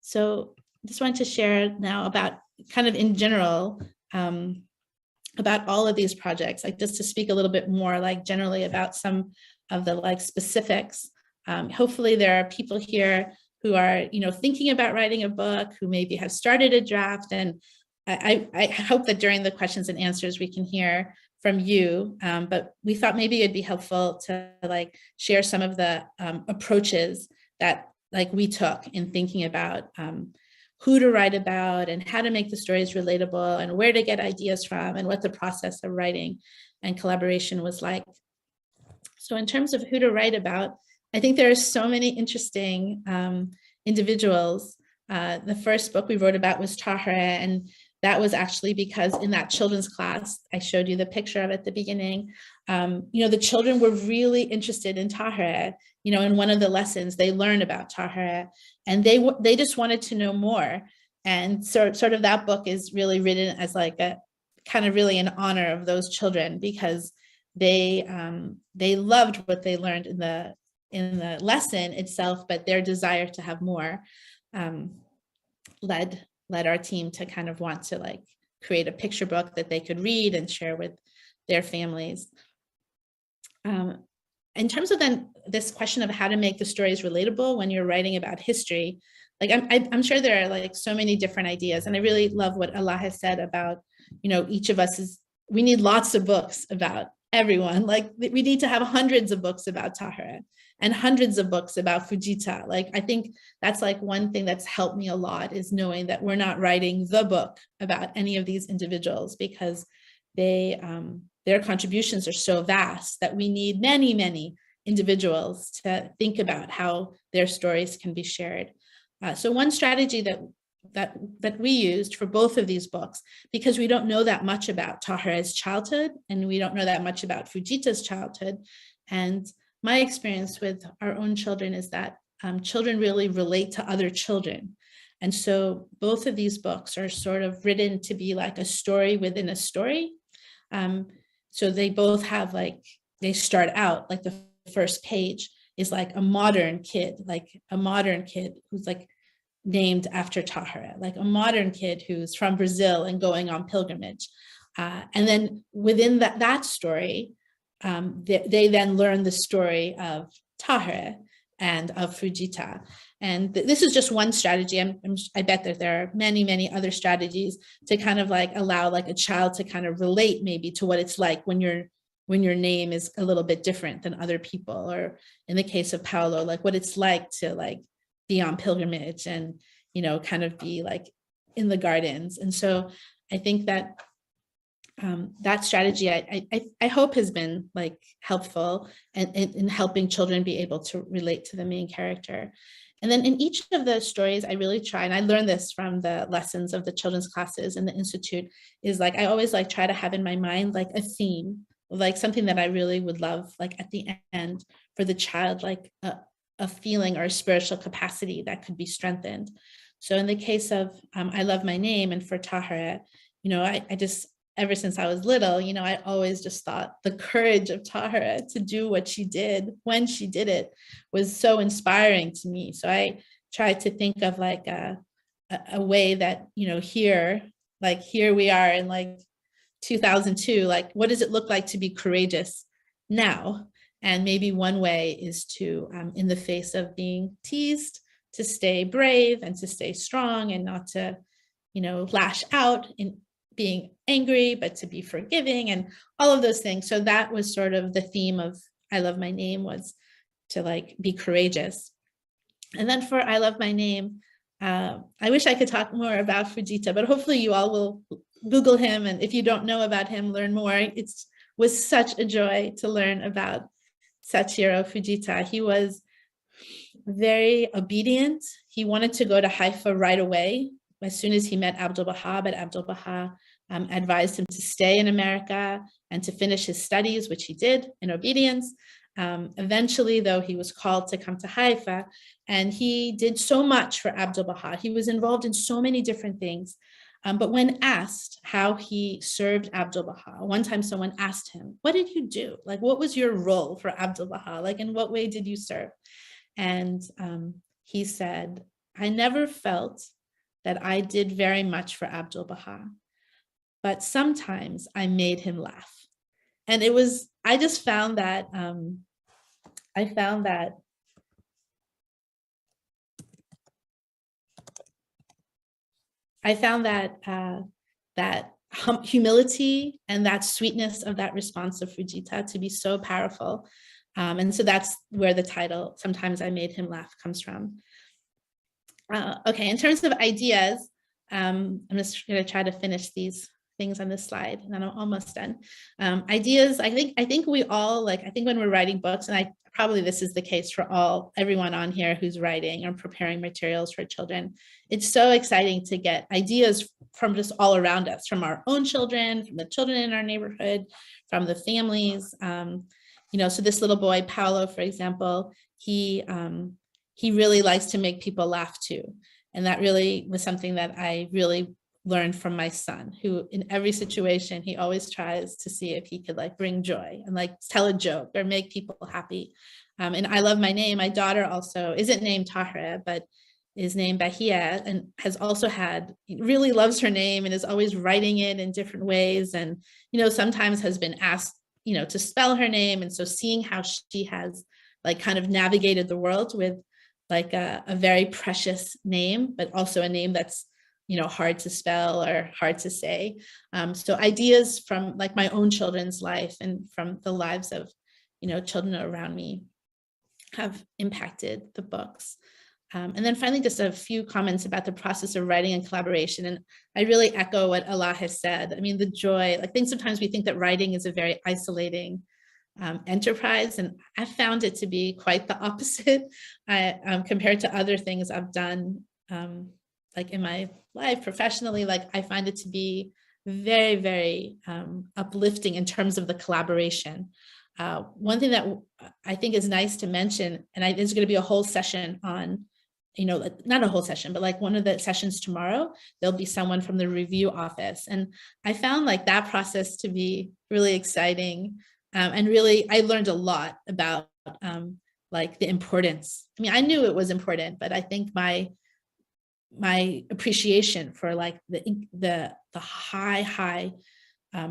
So I just wanted to share now about kind of in general about all of these projects, like just to speak a little bit more like generally about some of the like specifics. Hopefully there are people here who are, thinking about writing a book, who maybe have started a draft. And I hope that during the questions and answers, we can hear from you. But we thought maybe it'd be helpful to like share some of the approaches that like we took in thinking about who to write about and how to make the stories relatable and where to get ideas from and what the process of writing and collaboration was like. So in terms of who to write about, I think there are so many interesting individuals. The first book we wrote about was Tahirih, and that was actually because in that children's class, I showed you the picture of at the beginning, the children were really interested in Tahirih. In one of the lessons, they learned about Tahirih, and they just wanted to know more. And sort of that book is really written as like a kind of really in honor of those children, because they loved what they learned in the lesson itself, but their desire to have more led our team to kind of want to like create a picture book that they could read and share with their families. In terms of then this question of how to make the stories relatable when you're writing about history, like I'm sure there are like so many different ideas, and I really love what Elaheh said about, you know, each of us we need lots of books about everyone. Like we need to have hundreds of books about Tahirih and hundreds of books about Fujita. Like I think that's like one thing that's helped me a lot, is knowing that we're not writing the book about any of these individuals, because their contributions are so vast that we need many, many individuals to think about how their stories can be shared. So one strategy that we used for both of these books, because we don't know that much about Tahirih's childhood and we don't know that much about Fujita's childhood. And my experience with our own children is that children really relate to other children. And so both of these books are sort of written to be like a story within a story. So they both have like, they start out like the first page is like a modern kid who's like named after Tahirih, like a modern kid who's from Brazil and going on pilgrimage. And then within that story, they then learn the story of Tahirih and of Fujita. And this is just one strategy. I bet that there are many, many other strategies to kind of like allow like a child to kind of relate maybe to what it's like when your name is a little bit different than other people, or in the case of Paulo, like what it's like to like be on pilgrimage and, you know, kind of be like in the gardens. And so I think that that strategy, I hope has been like helpful in helping children be able to relate to the main character. And then in each of the stories, I really try, and I learned this from the lessons of the children's classes in the Institute, is like, I always like try to have in my mind, like a theme, like something that I really would love, like at the end for the child, like a feeling or a spiritual capacity that could be strengthened. So in the case of I Love My Name, and for Tahirih, you know, I just, ever since I was little, you know, I always just thought the courage of Tahirih to do what she did when she did it was so inspiring to me. So I tried to think of like a way that, you know, here we are in like 2002, like what does it look like to be courageous now? And maybe one way is to, in the face of being teased, to stay brave and to stay strong and not to, you know, lash out in being angry, but to be forgiving and all of those things. So that was sort of the theme of I Love My Name, was to like be courageous. And then for I Love My Name, I wish I could talk more about Fujita, but hopefully you all will Google him. And if you don't know about him, learn more. It was such a joy to learn about Sachiro Fujita. He was very obedient. He wanted to go to Haifa right away as soon as he met Abdu'l-Baha, but Abdu'l-Baha advised him to stay in America and to finish his studies, which he did in obedience. Eventually, though, he was called to come to Haifa, and he did so much for Abdu'l-Baha. He was involved in so many different things. But when asked how he served Abdu'l-Baha, one time someone asked him, what did you do? Like, what was your role for Abdu'l-Baha? Like, in what way did you serve? And he said, I never felt that I did very much for Abdu'l-Baha, but sometimes I made him laugh. And it was, I just found that, that humility and that sweetness of that response of Fujita to be so powerful. And so that's where the title, Sometimes I Made Him Laugh, comes from. Okay, in terms of ideas, I'm just going to try to finish these things on this slide, and then I'm almost done. Ideas, I think we all, like, I think when we're writing books, and probably this is the case for everyone on here who's writing or preparing materials for children, it's so exciting to get ideas from just all around us, from our own children, from the children in our neighborhood, from the families. You know, so this little boy, Paulo, for example, he really likes to make people laugh too. And that really was something that I really learned from my son, who in every situation, he always tries to see if he could like bring joy and like tell a joke or make people happy. And I love my name. My daughter also isn't named Tahra, but is named Baha'i, and has also really loves her name and is always writing it in different ways. And, sometimes has been asked, to spell her name. And so seeing how she has like kind of navigated the world with like a very precious name, but also a name that's, hard to spell or hard to say. So ideas from like my own children's life and from the lives of, children around me have impacted the books. And then finally, just a few comments about the process of writing and collaboration. And I really echo what Elaheh said. I mean, the joy, I think sometimes we think that writing is a very isolating enterprise, and I found it to be quite the opposite compared to other things I've done like in my life professionally. Like I find it to be very, very uplifting in terms of the collaboration. One thing that I think is nice to mention, and there's going to be a whole session on, not a whole session, but like one of the sessions tomorrow, there'll be someone from the review office. And I found like that process to be really exciting. And really, I learned a lot about like the importance. I mean, I knew it was important, but I think my appreciation for like the high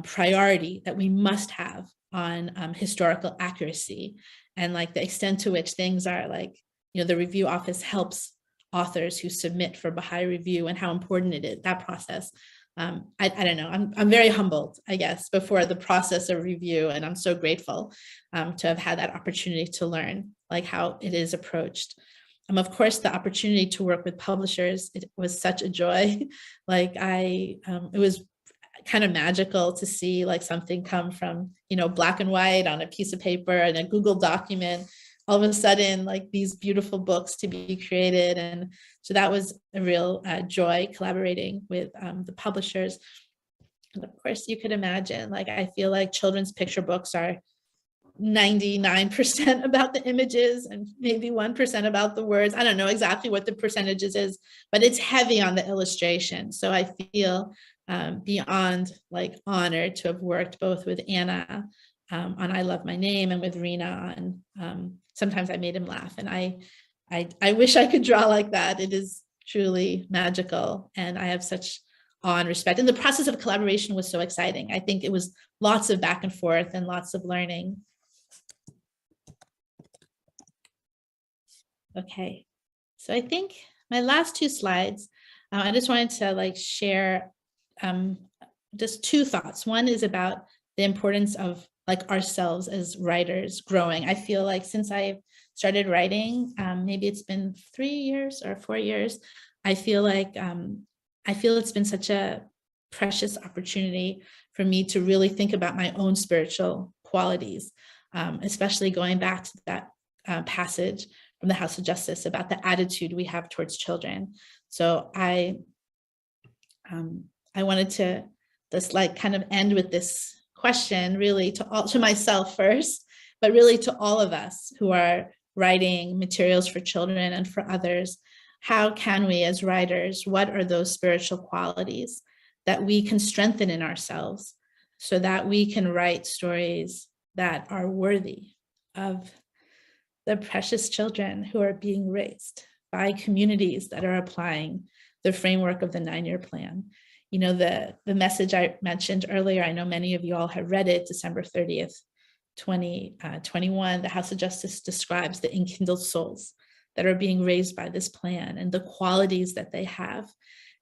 priority that we must have on historical accuracy, and like the extent to which things are like, the review office helps authors who submit for Baha'i review, and how important it is, that process. I don't know, I'm very humbled, I guess, before the process of review. And I'm so grateful to have had that opportunity to learn like how it is approached. Of course, the opportunity to work with publishers, it was such a joy. Like it was kind of magical to see like something come from, black and white on a piece of paper and a Google document, all of a sudden like these beautiful books to be created. And so that was a real joy collaborating with the publishers. And of course, you could imagine, like, I feel like children's picture books are 99% about the images and maybe 1% about the words. I don't know exactly what the percentages is, but it's heavy on the illustration. So I feel beyond like honored to have worked both with Anna on I Love My Name, and with Rena on Sometimes I Made Him Laugh. And I wish I could draw like that. It is truly magical, and I have such awe and respect. And the process of collaboration was so exciting. I think it was lots of back and forth and lots of learning. Okay, so I think my last two slides, I just wanted to like share just two thoughts. One is about the importance of like ourselves as writers growing. I feel like since I started writing, maybe it's been 3 years or 4 years, I feel it's been such a precious opportunity for me to really think about my own spiritual qualities, especially going back to that passage from the House of Justice about the attitude we have towards children. So I wanted to just like kind of end with this question, really to myself first, but really to all of us who are writing materials for children and for others. How can we as writers, what are those spiritual qualities that we can strengthen in ourselves so that we can write stories that are worthy of the precious children who are being raised by communities that are applying the framework of the 9-year plan? The message I mentioned earlier, I know many of you all have read it, December 30th, 2021, the House of Justice describes the enkindled souls that are being raised by this plan and the qualities that they have.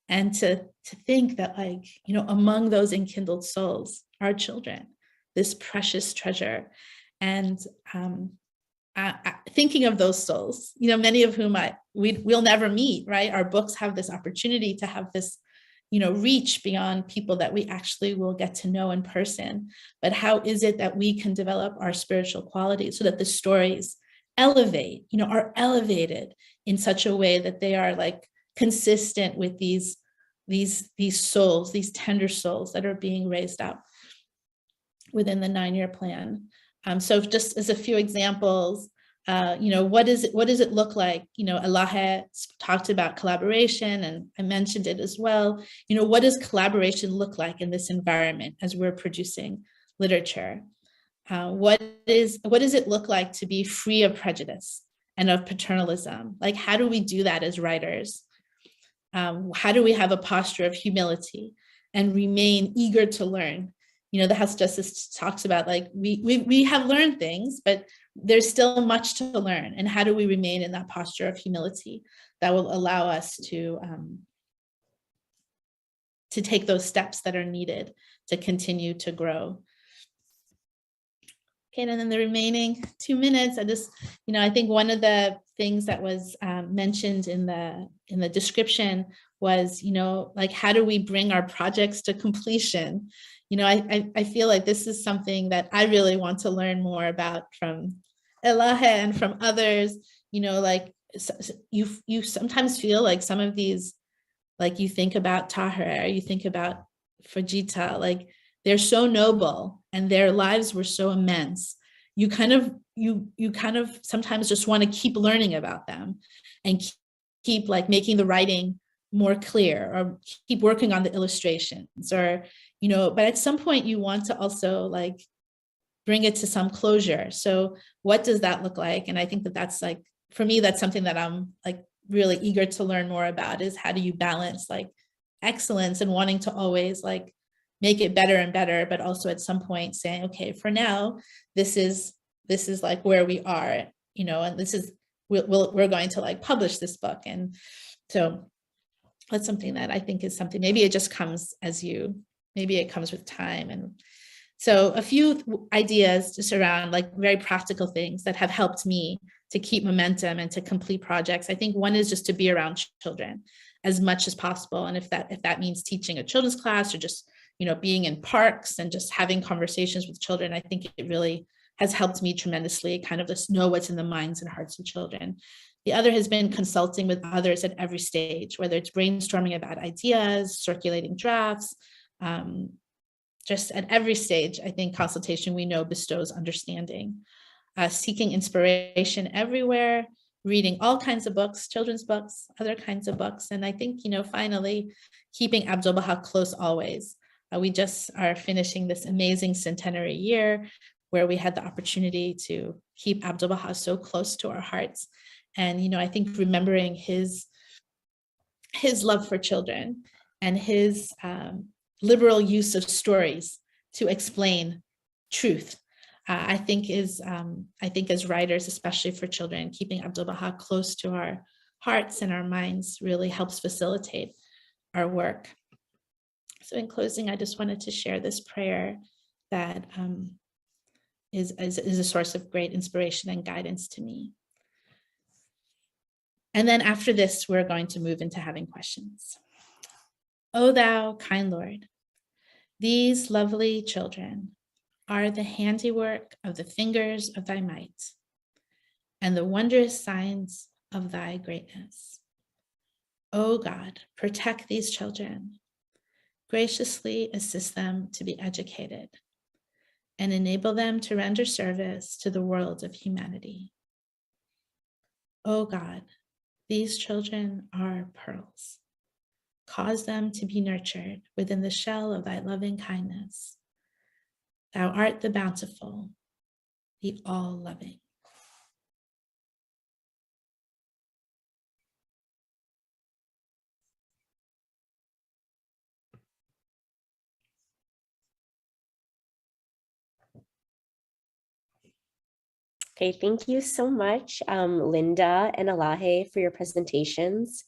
And to think that like, among those enkindled souls are children, this precious treasure. And thinking of those souls, many of whom we'll never meet, right? Our books have this opportunity to have this, reach beyond people that we actually will get to know in person. But how is it that we can develop our spiritual qualities so that the stories elevate, are elevated in such a way that they are like consistent with these souls, these tender souls that are being raised up within the 9-year plan. So just as a few examples, What does it look like? Elaheh talked about collaboration, and I mentioned it as well. What does collaboration look like in this environment as we're producing literature? What does it look like to be free of prejudice and of paternalism? Like, how do we do that as writers? How do we have a posture of humility and remain eager to learn? The House of Justice talks about, like, we have learned things, but there's still much to learn. And how do we remain in that posture of humility that will allow us to take those steps that are needed to continue to grow? Okay, and then the remaining 2 minutes, I think one of the things that was mentioned in the description was, like, how do we bring our projects to completion? I feel like this is something that I really want to learn more about from Elaheh and from others. Like, you sometimes feel like some of these, like, you think about Tahir, you think about Fujita, like, they're so noble and their lives were so immense. You kind of sometimes just want to keep learning about them and keep like making the writing more clear, or keep working on the illustrations, or, but at some point you want to also like bring it to some closure. So what does that look like? And I think that's like, for me, that's something that I'm like really eager to learn more about, is how do you balance like excellence and wanting to always like make it better and better, but also at some point saying, okay, for now, this is like where we are, and this is, we're going to like publish this book. And so that's something that I think is something, maybe it just comes maybe it comes with time. And so a few ideas just around like very practical things that have helped me to keep momentum and to complete projects. I think one is just to be around children as much as possible. And if that means teaching a children's class, or just, being in parks and just having conversations with children, I think it really has helped me tremendously, kind of just know what's in the minds and hearts of children. The other has been consulting with others at every stage, whether it's brainstorming about ideas, circulating drafts, just at every stage. I think consultation, we know, bestows understanding. Seeking inspiration everywhere, reading all kinds of books, children's books, other kinds of books. And I think, finally, keeping Abdu'l-Baha close always. We just are finishing this amazing centenary year where we had the opportunity to keep Abdu'l-Baha so close to our hearts. And, I think remembering his love for children and his liberal use of stories to explain truth, I think as writers, especially for children, keeping Abdu'l-Baha close to our hearts and our minds really helps facilitate our work. So in closing, I just wanted to share this prayer that is a source of great inspiration and guidance to me. And then after this, we're going to move into having questions. O thou kind Lord, these lovely children are the handiwork of the fingers of thy might and the wondrous signs of thy greatness. O God, protect these children, graciously assist them to be educated, and enable them to render service to the world of humanity. O God, these children are pearls. Cause them to be nurtured within the shell of thy loving kindness. Thou art the bountiful, the all-loving. Okay, thank you so much, Linda and Elaheh, for your presentations.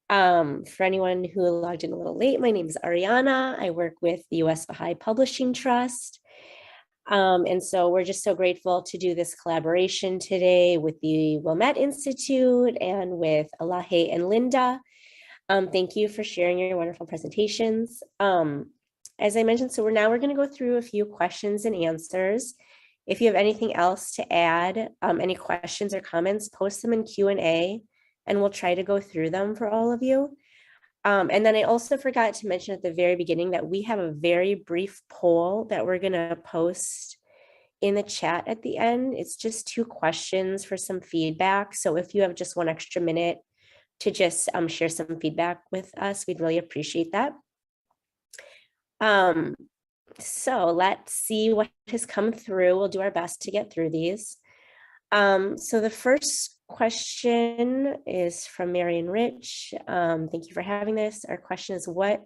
For anyone who logged in a little late, my name is Ariana. I work with the U.S. Baha'i Publishing Trust. And so we're just so grateful to do this collaboration today with the Wilmette Institute and with Elaheh and Linda. Thank you for sharing your wonderful presentations. As I mentioned, so we're going to go through a few questions and answers. If you have anything else to add, any questions or comments, post them in Q&A, and we'll try to go through them for all of you. And then I also forgot to mention at the very beginning that we have a very brief poll that we're going to post in the chat at the end. It's just 2 questions for some feedback. So if you have just 1 extra minute to just share some feedback with us, we'd really appreciate that. So let's see what has come through. We'll do our best to get through these. So the first question is from Marion Rich. Thank you for having this. Our question is, what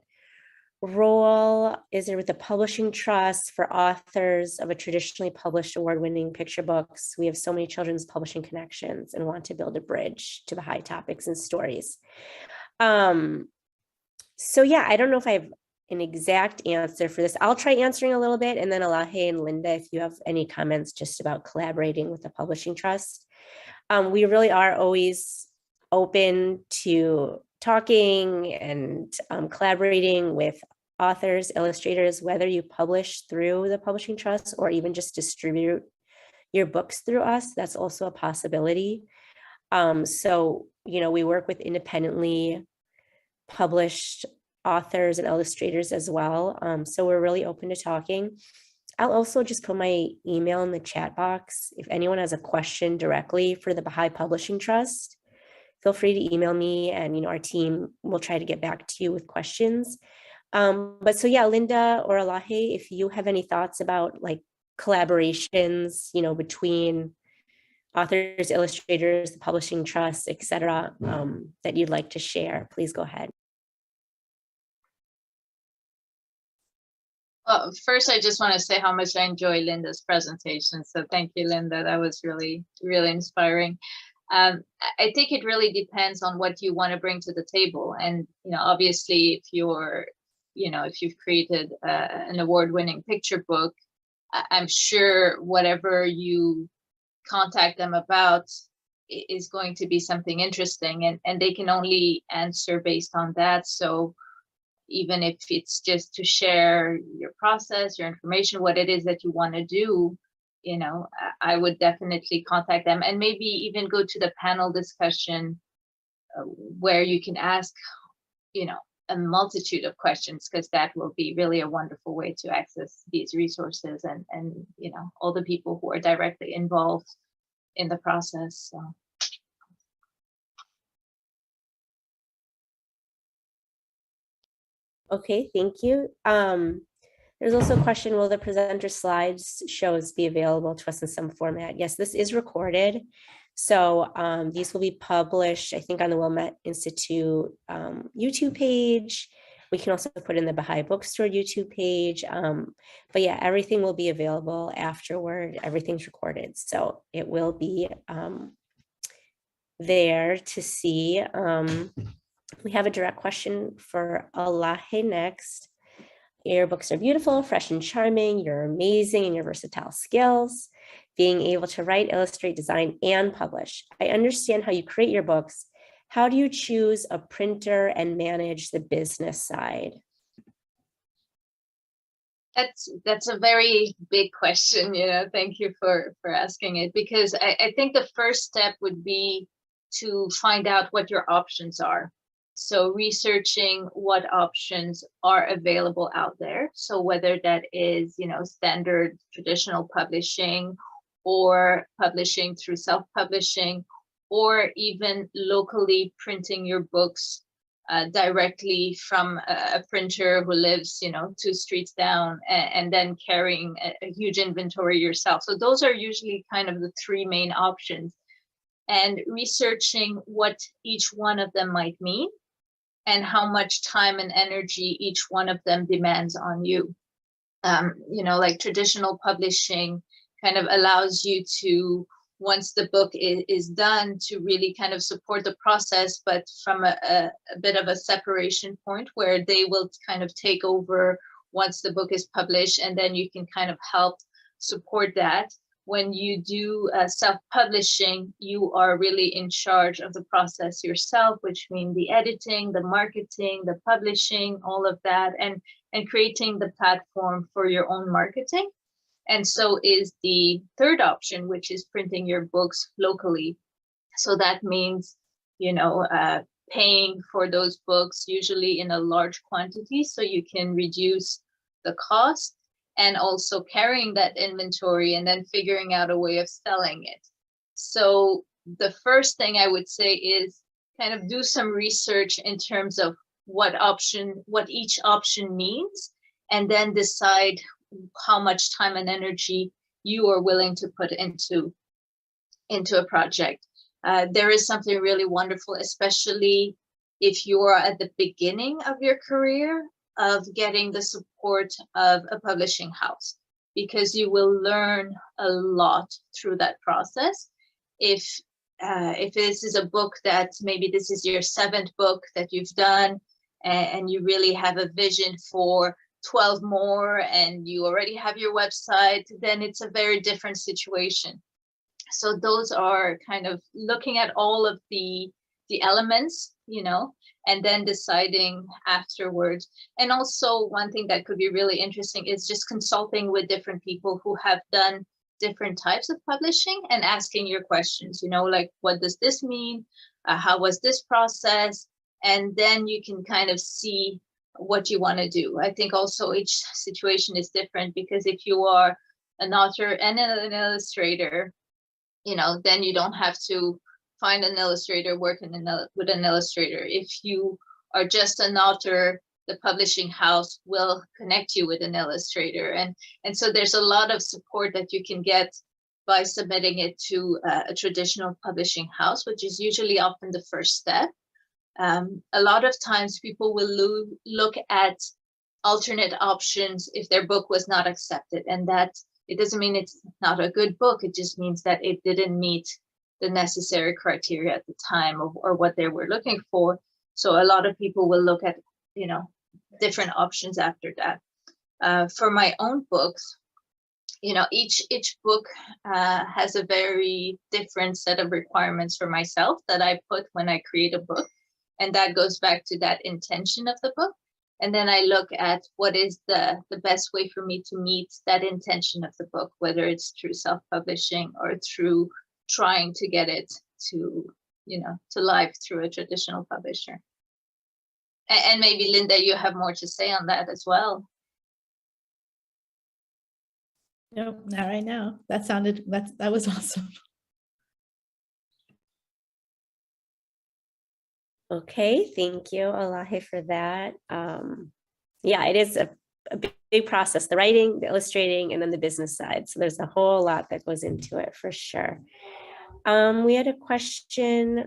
role is there with the publishing trust for authors of a traditionally published award-winning picture books? We have so many children's publishing connections and want to build a bridge to Baha'i topics and stories. So yeah, I don't know if I have an exact answer for this. I'll try answering a little bit, and then Elaheh and Linda, if you have any comments just about collaborating with the publishing trust. We really are always open to talking and collaborating with authors, illustrators, whether you publish through the publishing trust or even just distribute your books through us. That's also a possibility. So, you know, we work with independently published authors and illustrators as well. So we're really open to talking. I'll also just put my email in the chat box. If anyone has a question directly for the Baha'i Publishing Trust, feel free to email me, and, you know, our team will try to get back to you with questions. But so yeah, Linda or Elaheh, if you have any thoughts about like collaborations, you know, between authors, illustrators, the publishing trust, etc., that you'd like to share, please go ahead. First, I just want to say how much I enjoy Linda's presentation. So thank you, Linda. That was really, really inspiring. I think it really depends on what you want to bring to the table. And, you know, obviously, if you're, you know, if you've created an award-winning picture book, I'm sure whatever you contact them about is going to be something interesting, and they can only answer based on that. So even if it's just to share your process, your information, what it is that you want to do, you know, I would definitely contact them, and maybe even go to the panel discussion where you can ask, you know, a multitude of questions, because that will be really a wonderful way to access these resources and you know, all the people who are directly involved in the process. So. Okay, thank you. There's also a question, will the presenter slides shows be available to us in some format? Yes, this is recorded. So these will be published, I think, on the Wilmette Institute YouTube page. We can also put in the Baha'i Bookstore YouTube page. But yeah, everything will be available afterward. Everything's recorded. So it will be there to see. We have a direct question for Elaheh next. Your books are beautiful, fresh and charming. You're amazing in your versatile skills, being able to write, illustrate, design, and publish. I understand how you create your books. How do you choose a printer and manage the business side? That's a very big question, you know. Thank you for asking it, because I think the first step would be to find out what your options are. So researching what options are available out there. So whether that is, you know, standard traditional publishing, or publishing through self-publishing, or even locally printing your books directly from a printer who lives, you know, 2 streets down, and then carrying a huge inventory yourself. So those are usually kind of the 3 main options, and researching what each one of them might mean and how much time and energy each one of them demands on you. You know, like traditional publishing kind of allows you to, once the book is done, to really kind of support the process, but from a bit of a separation point where they will kind of take over once the book is published, and then you can kind of help support that. When you do self-publishing, you are really in charge of the process yourself, which means the editing, the marketing, the publishing, all of that, and creating the platform for your own marketing. And so is the third option, which is printing your books locally. So that means, you know, paying for those books, usually in a large quantity, so you can reduce the cost, and also carrying that inventory and then figuring out a way of selling it. So the first thing I would say is kind of do some research in terms of what each option means, and then decide how much time and energy you are willing to put into a project. There is something really wonderful, especially if you are at the beginning of your career, of getting the support of a publishing house, because you will learn a lot through that process. If this is a book that maybe this is your 7th book that you've done, and you really have a vision for 12 more, and you already have your website, then it's a very different situation. So those are kind of looking at all of the elements, and then deciding afterwards. And also one thing that could be really interesting is just consulting with different people who have done different types of publishing and asking your questions, like, what does this mean? How was this process? And then you can kind of see what you want to do. I think also each situation is different, because if you are an author and an illustrator, then you don't have to find an illustrator, work with an illustrator. If you are just an author, the publishing house will connect you with an illustrator. And so there's a lot of support that you can get by submitting it to a traditional publishing house, which is usually often the first step. A lot of times people will look at alternate options if their book was not accepted, and that it doesn't mean it's not a good book. It just means that it didn't meet the necessary criteria at the time or what they were looking for. So a lot of people will look at, different options after that. For my own books, each book has a very different set of requirements for myself that I put when I create a book. And that goes back to that intention of the book. And then I look at what is the best way for me to meet that intention of the book, whether it's through self-publishing or through trying to get it to life through a traditional publisher. And maybe, Linda, you have more to say on that as well. Nope, not right now. That was awesome. Okay, thank you, Elaheh, for that. Yeah, it is a big process, the writing, the illustrating, and then the business side. So there's a whole lot that goes into it for sure. We had a question.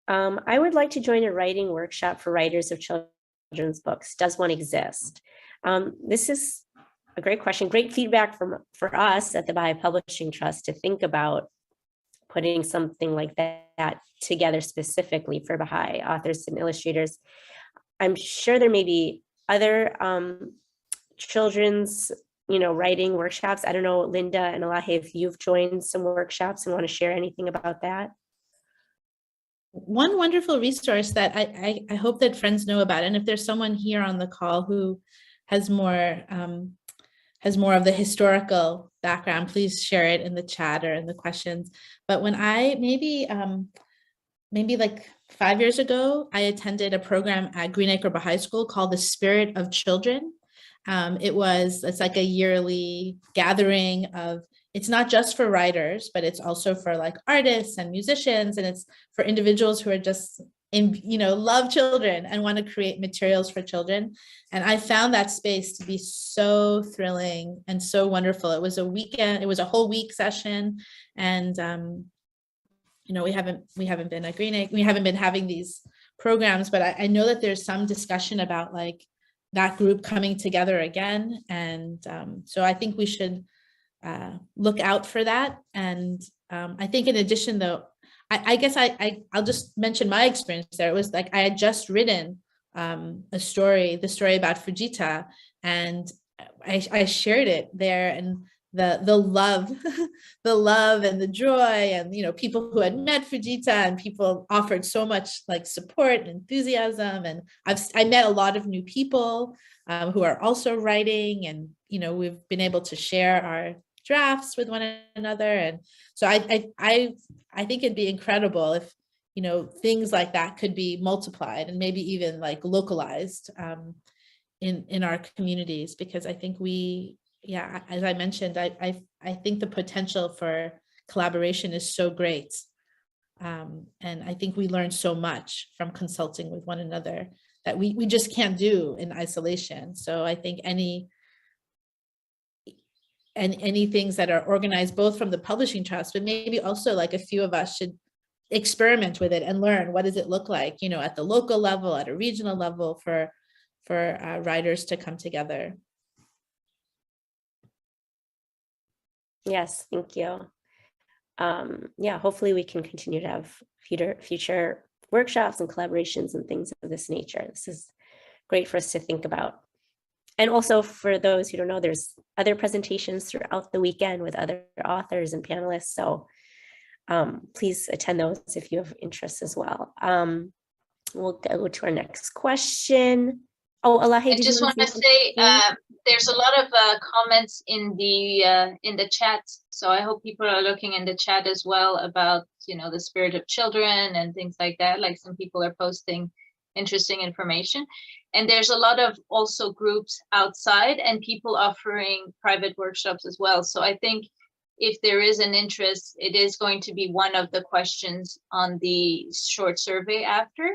I would like to join a writing workshop for writers of children's books. Does one exist? This is a great question. Great feedback for us at the Baha'i Publishing Trust to think about putting something like that together specifically for Baha'i authors and illustrators. I'm sure there may be other children's, writing workshops. I don't know, Linda and Elaheh, if you've joined some workshops and want to share anything about that. One wonderful resource that I hope that friends know about, and if there's someone here on the call who has more of the historical background, please share it in the chat or in the questions. But when I maybe like 5 years ago, I attended a program at Greenacre Baha'i School called The Spirit of Children. It's like a yearly gathering of, it's not just for writers, but it's also for like artists and musicians, and it's for individuals who are just love children and want to create materials for children. And I found that space to be so thrilling and so wonderful. It was a whole week session, and we haven't been at Greenacre, we haven't been having these programs, but I know that there's some discussion about like that group coming together again. And so I think we should look out for that. And I think in addition, though, I guess I'll just mention my experience there. It was like I had just written the story about Fujita, and I shared it there, and the love, the love and the joy, and people who had met Fujita, and people offered so much like support and enthusiasm, and I met a lot of new people who are also writing, and we've been able to share our drafts with one another. And so I think it'd be incredible if things like that could be multiplied and maybe even like localized in our communities, because I think we yeah, as I mentioned, I think the potential for collaboration is so great. And I think we learn so much from consulting with one another that we just can't do in isolation. So I think any things that are organized both from the publishing trust, but maybe also like a few of us should experiment with it and learn what does it look like, you know, at the local level, at a regional level, for writers to come together. Yes, thank you. Yeah, hopefully we can continue to have future workshops and collaborations and things of this nature. This is great for us to think about. And also, for those who don't know, there's other presentations throughout the weekend with other authors and panelists. So please attend those if you have interest as well. We'll go to our next question. Oh, Elaheh, I just want to say there's a lot of comments in the chat, so I hope people are looking in the chat as well about, you know, the spirit of children and things like that. Like, some people are posting interesting information, and there's a lot of also groups outside and people offering private workshops as well. So I think if there is an interest, it is going to be one of the questions on the short survey after.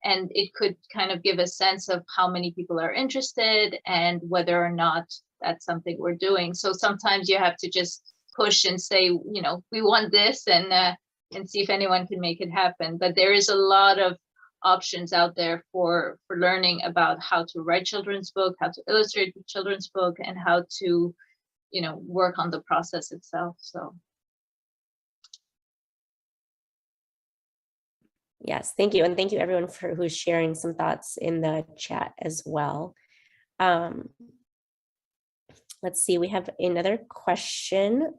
And it could kind of give a sense of how many people are interested and whether or not that's something we're doing. So sometimes you have to just push and say, you know, we want this, and see if anyone can make it happen. But there is a lot of options out there for learning about how to write children's book, how to illustrate a children's book, and how to, you know, work on the process itself. So. Yes, thank you. And thank you everyone for who's sharing some thoughts in the chat as well. Let's see, we have another question.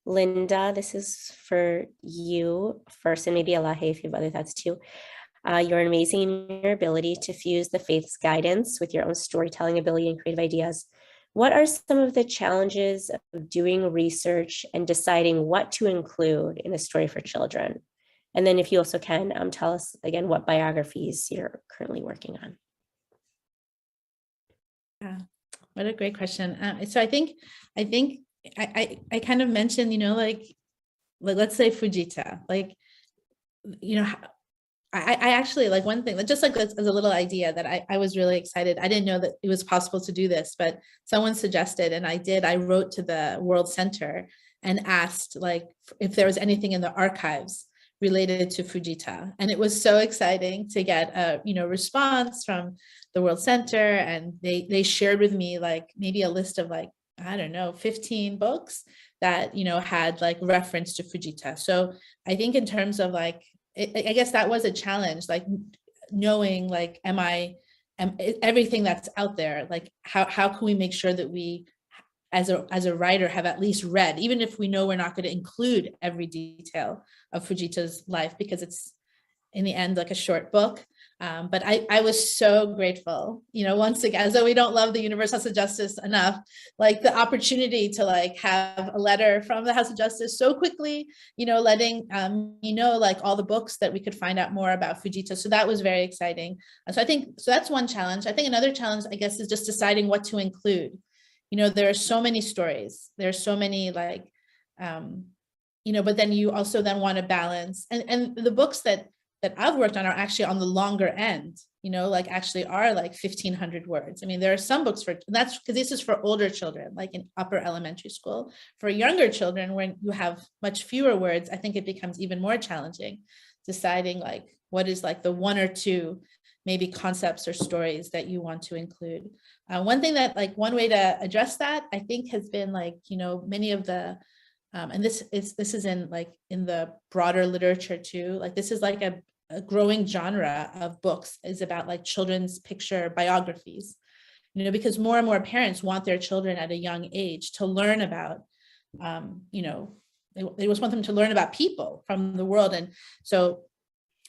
Linda, this is for you first, and maybe Elaheh if you have other thoughts too. You're amazing in your ability to fuse the faith's guidance with your own storytelling ability and creative ideas. What are some of the challenges of doing research and deciding what to include in a story for children? And then if you also can tell us again what biographies you're currently working on. Yeah, what a great question. So I think I kind of mentioned, you know, like let's say Fujita, like, you know, I actually, like, one thing, just like as a little idea that I was really excited. I didn't know that it was possible to do this, but someone suggested, and I wrote to the World Center and asked, like, if there was anything in the archives related to Fujita. And it was so exciting to get a, you know, response from the World Center. And they shared with me like maybe a list of, like, I don't know, 15 books that, you know, had like reference to Fujita. So I think in terms of like, I guess that was a challenge, like knowing, like, everything that's out there, like how can we make sure that we, as a writer, have at least read, even if we know we're not going to include every detail of Fujita's life, because it's in the end like a short book. But I was so grateful, you know, once again, as though we don't love the Universal House of Justice enough, like the opportunity to like have a letter from the House of Justice so quickly, you know, letting you know, like all the books that we could find out more about Fujita. So that was very exciting. So I think, so that's one challenge. I think another challenge, I guess, is just deciding what to include. You know, there are so many stories, there's so many, like, you know, but then you also then want to balance, and the books that I've worked on are actually on the longer end, you know, like actually are like 1,500 words. I mean, there are some books that's because this is for older children, like in upper elementary school. For younger children, when you have much fewer words, I think it becomes even more challenging deciding like what is like the one or two maybe concepts or stories that you want to include. One thing that, like, one way to address that, I think, has been like, you know, many of the, and this is in like in the broader literature too, like this is like a growing genre of books is about like children's picture biographies, you know, because more and more parents want their children at a young age to learn about, you know, they just want them to learn about people from the world. And so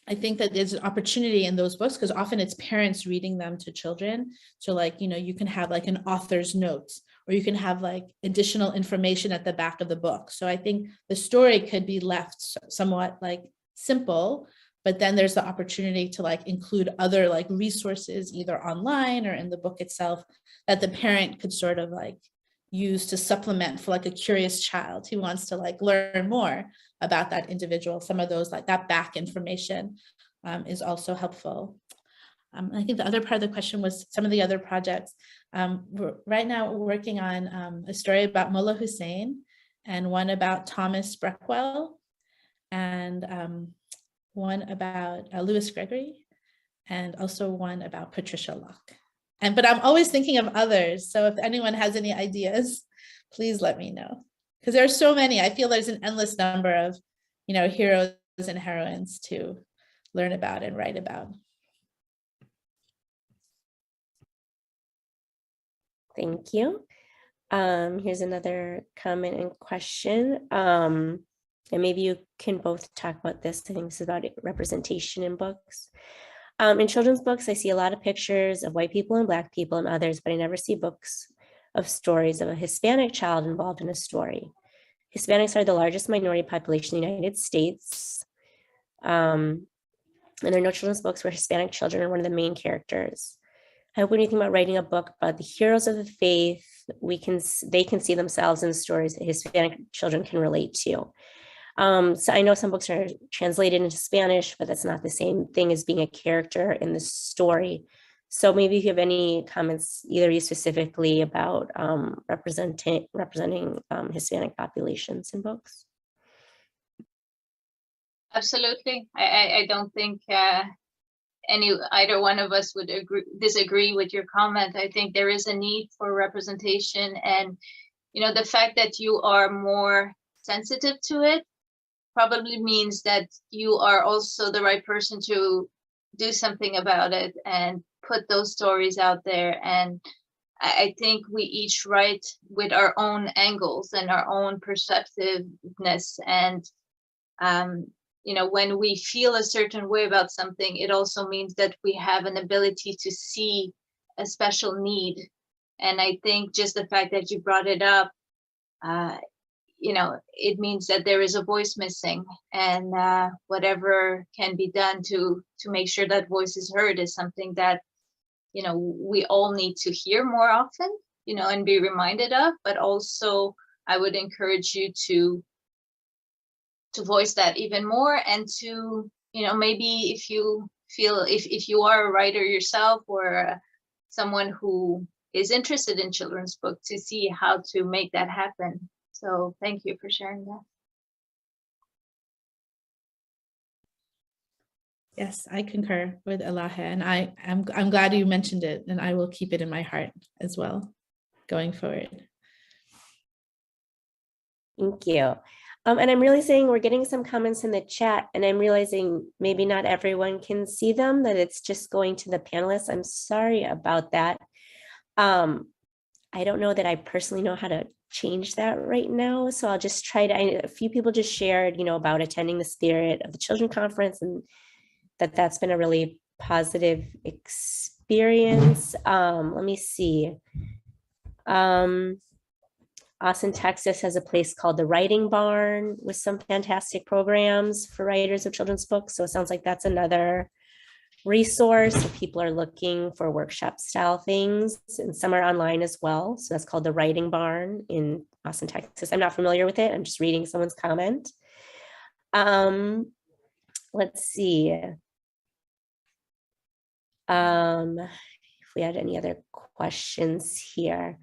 I think that there's an opportunity in those books because often it's parents reading them to children. So like, you know, you can have like an author's notes, or you can have like additional information at the back of the book. So I think the story could be left somewhat like simple, but then there's the opportunity to like include other like resources either online or in the book itself that the parent could sort of like, use to supplement for like a curious child who wants to like learn more about that individual. Some of those, like that back information is also helpful. I think the other part of the question was some of the other projects. Right now we're working on a story about Mullah Hussein and one about Thomas Breckwell and one about Louis Gregory and also one about Patricia Locke. But I'm always thinking of others. So if anyone has any ideas, please let me know. Because there are so many. I feel there's an endless number of, heroes and heroines to learn about and write about. Thank you. Here's another comment and question. And maybe you can both talk about this. I think this is about representation in books. In children's books, I see a lot of pictures of white people and Black people and others, but I never see books of stories of a Hispanic child involved in a story. Hispanics are the largest minority population in the United States. And there are no children's books where Hispanic children are one of the main characters. I hope when you think about writing a book about the heroes of the faith, they can see themselves in stories that Hispanic children can relate to. So I know some books are translated into Spanish, but that's not the same thing as being a character in the story. So maybe if you have any comments, either you specifically about representing Hispanic populations in books. Absolutely. I don't think either one of us would disagree with your comment. I think there is a need for representation, and the fact that you are more sensitive to it probably means that you are also the right person to do something about it and put those stories out there. And I think we each write with our own angles and our own perceptiveness. And, when we feel a certain way about something, it also means that we have an ability to see a special need. And I think just the fact that you brought it up, it means that there is a voice missing, and whatever can be done to make sure that voice is heard is something that, we all need to hear more often, and be reminded of. But also I would encourage you to voice that even more, and to, maybe if you feel, if you are a writer yourself or someone who is interested in children's book, to see how to make that happen. So thank you for sharing that. Yes, I concur with Elaheh, and I'm glad you mentioned it, and I will keep it in my heart as well going forward. Thank you. And I'm realizing we're getting some comments in the chat, and I'm realizing maybe not everyone can see them, that it's just going to the panelists. I'm sorry about that. I don't know that I personally know how to change that right now. So I'll just try to, a few people just shared, about attending the Spirit of the Children Conference, and that's been a really positive experience. Let me see. Austin, Texas has a place called the Writing Barn with some fantastic programs for writers of children's books. So it sounds like that's another resource if people are looking for workshop style things, and some are online as well. So that's called the Writing Barn in Austin, Texas. I'm not familiar with it. I'm just reading someone's comment. Let's see. If we had any other questions here.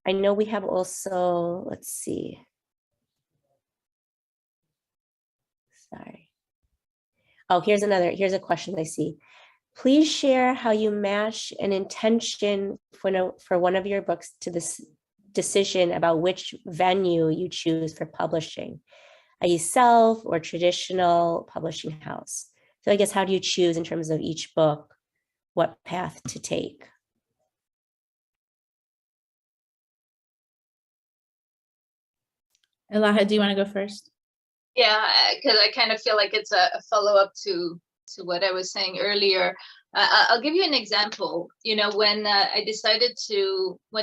I know we have also, let's see. Sorry. Oh, here's a question I see. Please share how you match an intention for one of your books to this decision about which venue you choose for publishing, i.e. self or traditional publishing house. So I guess, how do you choose in terms of each book what path to take? Elaheh, do you want to go first? Yeah, because I kind of feel like it's a follow-up to what I was saying earlier. I'll give you an example. When when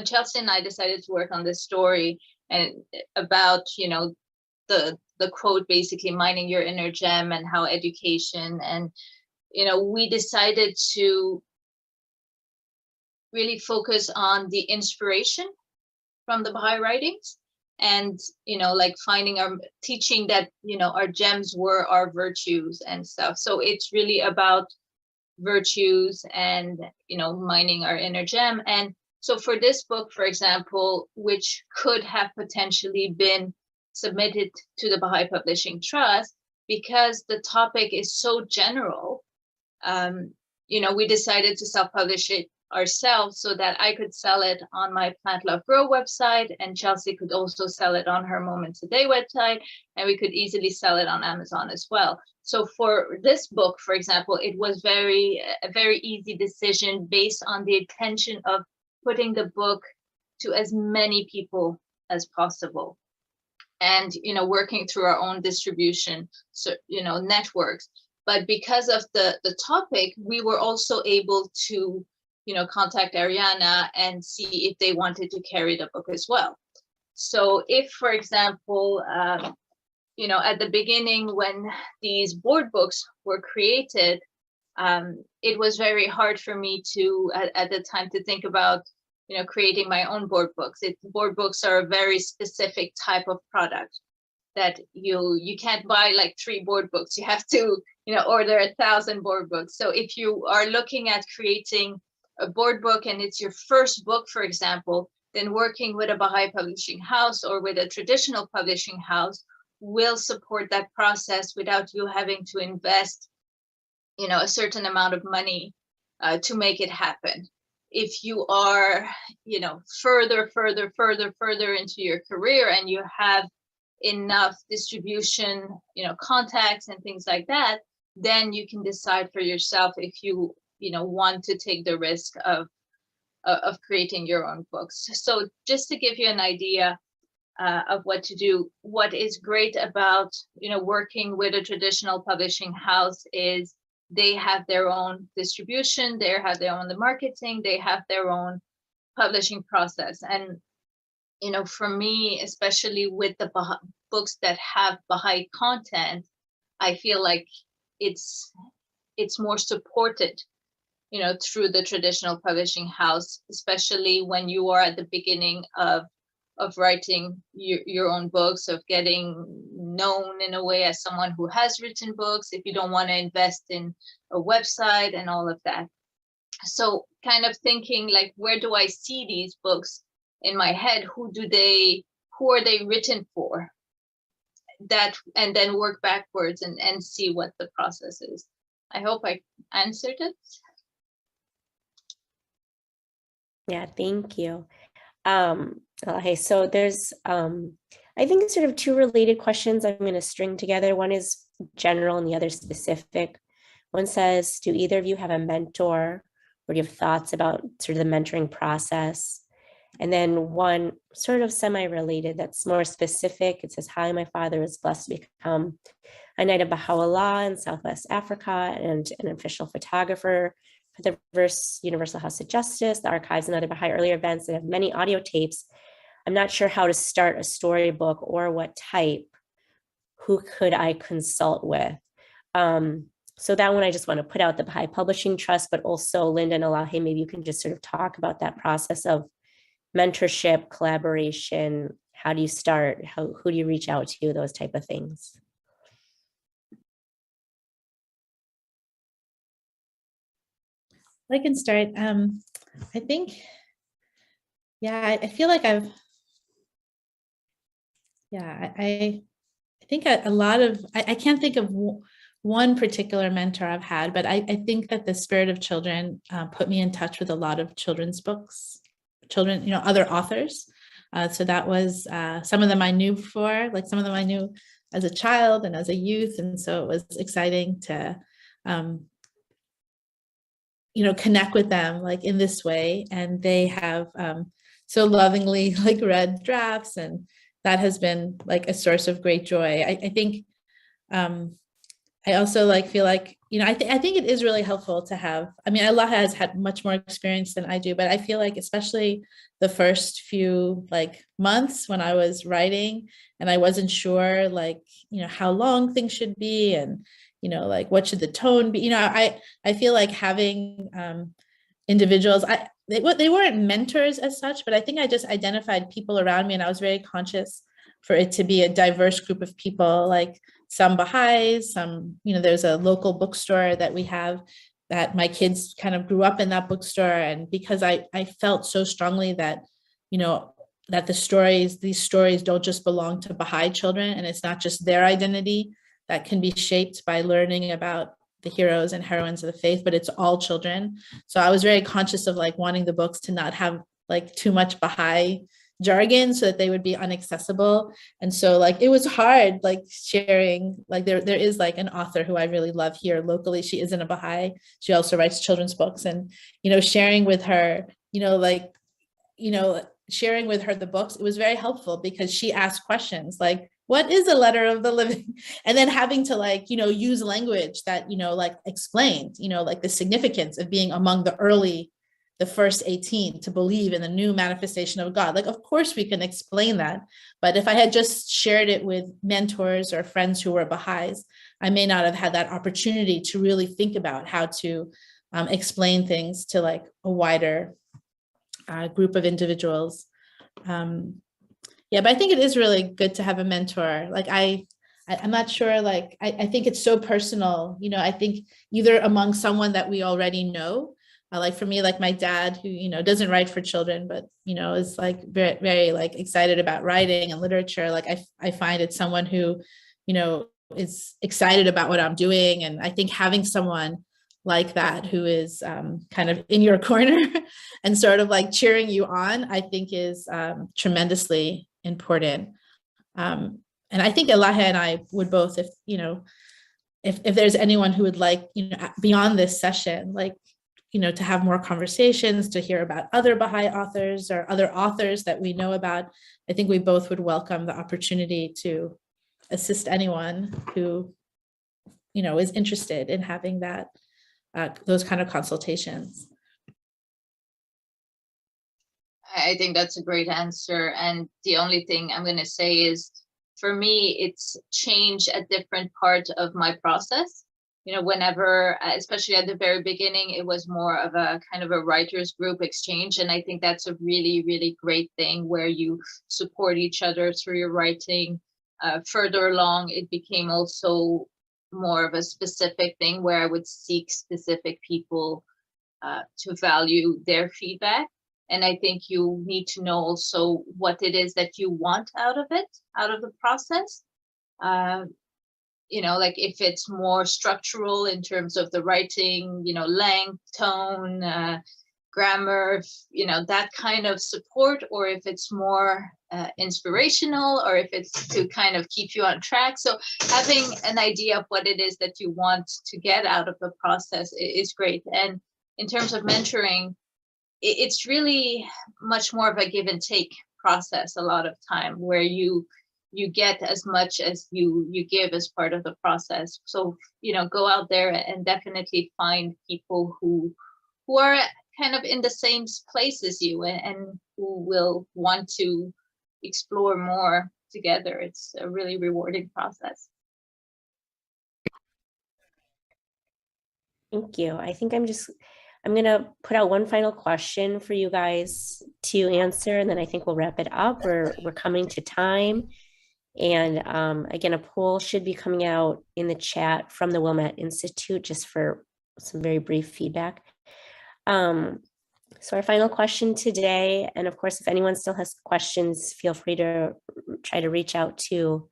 Chelsea and I decided to work on this story, and about, the quote, basically mining your inner gem, and how education, and, we decided to really focus on the inspiration from the Baha'i writings, and like teaching that our gems were our virtues and stuff. So it's really about virtues and mining our inner gem. And so for this book, for example, which could have potentially been submitted to the Baha'i Publishing Trust, because the topic is so general, we decided to self-publish it ourselves so that I could sell it on my Plant Love Grow website, and Chelsea could also sell it on her Moments a Day website, and we could easily sell it on Amazon as well. So for this book, for example, it was a very easy decision based on the intention of putting the book to as many people as possible, and working through our own distribution, so networks. But because of the topic, we were also able to contact Ariana and see if they wanted to carry the book as well. So if, for example, at the beginning when these board books were created, it was very hard for me to, at the time, to think about, creating my own board books. Board books are a very specific type of product that you can't buy like 3 board books. You have to, order 1,000 board books. So if you are looking at creating a board book and it's your first book, for example, then working with a Baha'i publishing house or with a traditional publishing house will support that process without you having to invest, a certain amount of money to make it happen. If you are, further into your career and you have enough distribution, contacts and things like that, then you can decide for yourself if you want to take the risk of creating your own books. So just to give you an idea of what to do, what is great about working with a traditional publishing house is they have their own distribution, they have their own marketing, they have their own publishing process. And for me, especially with the books that have Baha'i content, I feel like it's more supported through the traditional publishing house, especially when you are at the beginning of writing your own books, of getting known in a way as someone who has written books, if you don't want to invest in a website and all of that. So kind of thinking like, where do I see these books in my head? Who are they written for? That, and then work backwards and see what the process is. I hope I answered it. Yeah, thank you. Okay, so there's, I think, sort of 2 related questions I'm going to string together. One is general and the other specific. One says, do either of you have a mentor, or do you have thoughts about sort of the mentoring process? And then one sort of semi-related that's more specific. It says, hi, my father was blessed to become a Knight of Baha'u'llah in Southwest Africa and an official photographer for the Universal House of Justice, the archives, and other Baha'i earlier events, that have many audio tapes. I'm not sure how to start a storybook or what type. Who could I consult with? So that one, I just want to put out the Baha'i Publishing Trust, but also Linda and Elaheh, maybe you can just sort of talk about that process of mentorship, collaboration. How do you start? Who do you reach out to? Those type of things. I can start. I think, I feel like I think a lot of, I can't think of one particular mentor I've had, but I think that the Spirit of Children put me in touch with a lot of children's books, other authors. So that was, some of them I knew before, like some of them I knew as a child and as a youth. And so it was exciting to, connect with them like in this way. And they have so lovingly like read drafts, and that has been like a source of great joy. I think I also feel like, I think it is really helpful to have, Allah has had much more experience than I do, but I feel like especially the first few months when I was writing and I wasn't sure how long things should be, and what should the tone be, I feel like having individuals. They weren't mentors as such, but I think I just identified people around me, and I was very conscious for it to be a diverse group of people, like some Baha'is, some, there's a local bookstore that we have that my kids kind of grew up in that bookstore. And because I felt so strongly that, that these stories don't just belong to Baha'i children, and it's not just their identity that can be shaped by learning about the heroes and heroines of the faith, but it's all children. So I was very conscious of like wanting the books to not have like too much Baha'i jargon so that they would be inaccessible. And so like, it was hard, like sharing, like there is like an author who I really love here locally. She isn't a Baha'i. She also writes children's books, and, sharing with her, sharing with her the books, it was very helpful because she asked questions like, what is a letter of the living? And then having to like, use language that, like explained, like the significance of being among the first 18 to believe in the new manifestation of God. Like, of course we can explain that. But if I had just shared it with mentors or friends who were Baha'is, I may not have had that opportunity to really think about how to explain things to like a wider group of individuals. But I think it is really good to have a mentor. Like I'm not sure, like, I think it's so personal, I think either among someone that we already know, like for me, like my dad who, doesn't write for children, but, is like very, very like excited about writing and literature. Like I find it's someone who, is excited about what I'm doing. And I think having someone like that who is kind of in your corner and sort of like cheering you on, I think is tremendously important. And I think Elaheh and I would both, if there's anyone who would like, beyond this session, like, to have more conversations, to hear about other Baha'i authors or other authors that we know about, I think we both would welcome the opportunity to assist anyone who, is interested in having that, those kind of consultations. I think that's a great answer. And the only thing I'm going to say is, for me, it's changed at different parts of my process. Whenever, especially at the very beginning, it was more of a kind of a writers group exchange. And I think that's a really, really great thing where you support each other through your writing. Further along, it became also more of a specific thing where I would seek specific people to value their feedback. And I think you need to know also what it is that you want out of it, out of the process. Like if it's more structural in terms of the writing, length, tone, grammar, that kind of support, or if it's more inspirational, or if it's to kind of keep you on track. So having an idea of what it is that you want to get out of the process is great. And in terms of mentoring, it's really much more of a give and take process a lot of time, where you get as much as you give as part of the process. So, go out there and definitely find people who are kind of in the same place as you and who will want to explore more together. It's a really rewarding process. Thank you. I think I'm going to put out one final question for you guys to answer, and then I think we'll wrap it up. We're coming to time. And again, a poll should be coming out in the chat from the Wilmette Institute, just for some very brief feedback. So our final question today, and of course, if anyone still has questions, feel free to try to reach out to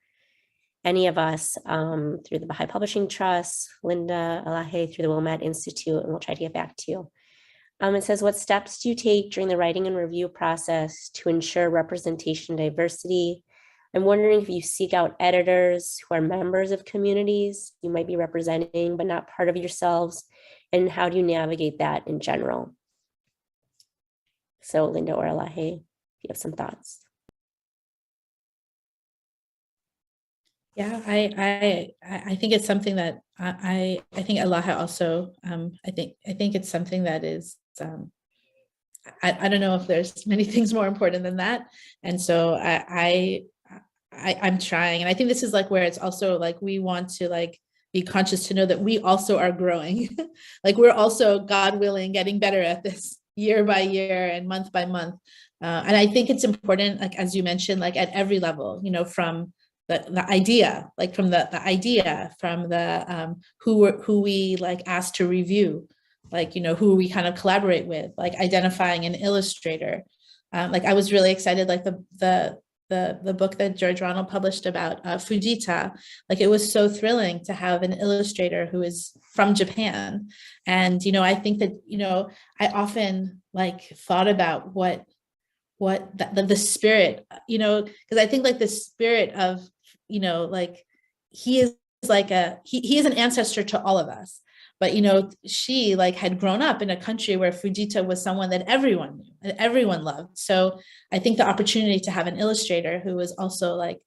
any of us through the Baha'i Publishing Trust, Linda, Elaheh, through the Wilmette Institute, and we'll try to get back to you. It says, what steps do you take during the writing and review process to ensure representation and diversity? I'm wondering if you seek out editors who are members of communities you might be representing, but not part of yourselves, and how do you navigate that in general? So Linda or Elaheh, if you have some thoughts. Yeah, I think it's something that I think Elaheh also, I think it's something that is, I don't know if there's many things more important than that. And so I'm trying, and I think this is like where it's also like, we want to like be conscious to know that we also are growing. Like we're also, God willing, getting better at this year by year and month by month. And I think it's important, like, as you mentioned, like at every level, you know, from the idea, like from the idea, from the who we like asked to review, like, you know, who we kind of collaborate with, like identifying an illustrator. Like I was really excited, like the book that George Ronald published about Fujita, like it was so thrilling to have an illustrator who is from Japan. And, you know, I think that, you know, I often like thought about what the spirit, you know, because I think like the spirit of, you know, like he is like he is an ancestor to all of us. But, you know, she like had grown up in a country where Fujita was someone that everyone knew and everyone loved. So I think the opportunity to have an illustrator who was also like,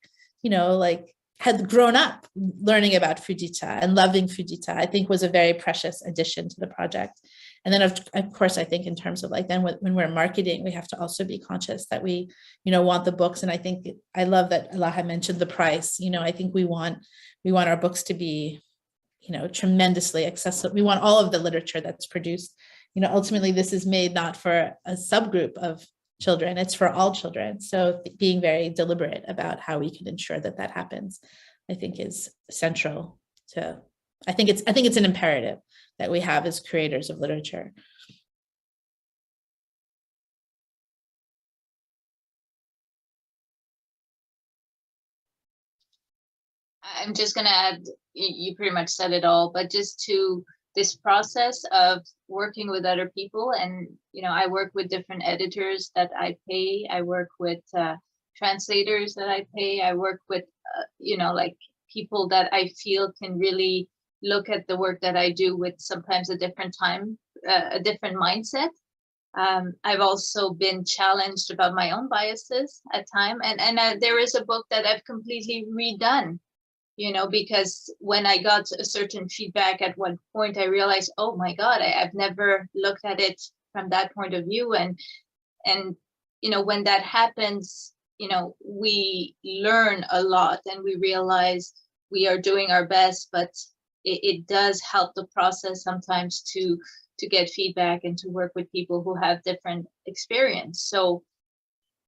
you know, like had grown up learning about Fujita and loving Fujita, I think was a very precious addition to the project. And then of course, I think in terms of like, then when we're marketing, we have to also be conscious that we, you know, want the books. And I think I love that Elaheh mentioned the price. You know, I think we want our books to be, you know, tremendously accessible. We want all of the literature that's produced. You know, ultimately, this is made not for a subgroup of children, it's for all children. So being very deliberate about how we can ensure that that happens, I think is central to, I think it's an imperative that we have as creators of literature. I'm just going to add, you pretty much said it all, but just to this process of working with other people. And, you know, I work with different editors that I pay. I work with translators that I pay. I work with, you know, like people that I feel can really look at the work that I do with sometimes a different mindset. I've also been challenged about my own biases at time. And there is a book that I've completely redone, you know, because when I got a certain feedback at one point, I realized, oh my God, I've never looked at it from that point of view. And, you know, when that happens, you know, we learn a lot and we realize we are doing our best, but it does help the process sometimes to get feedback and to work with people who have different experience. So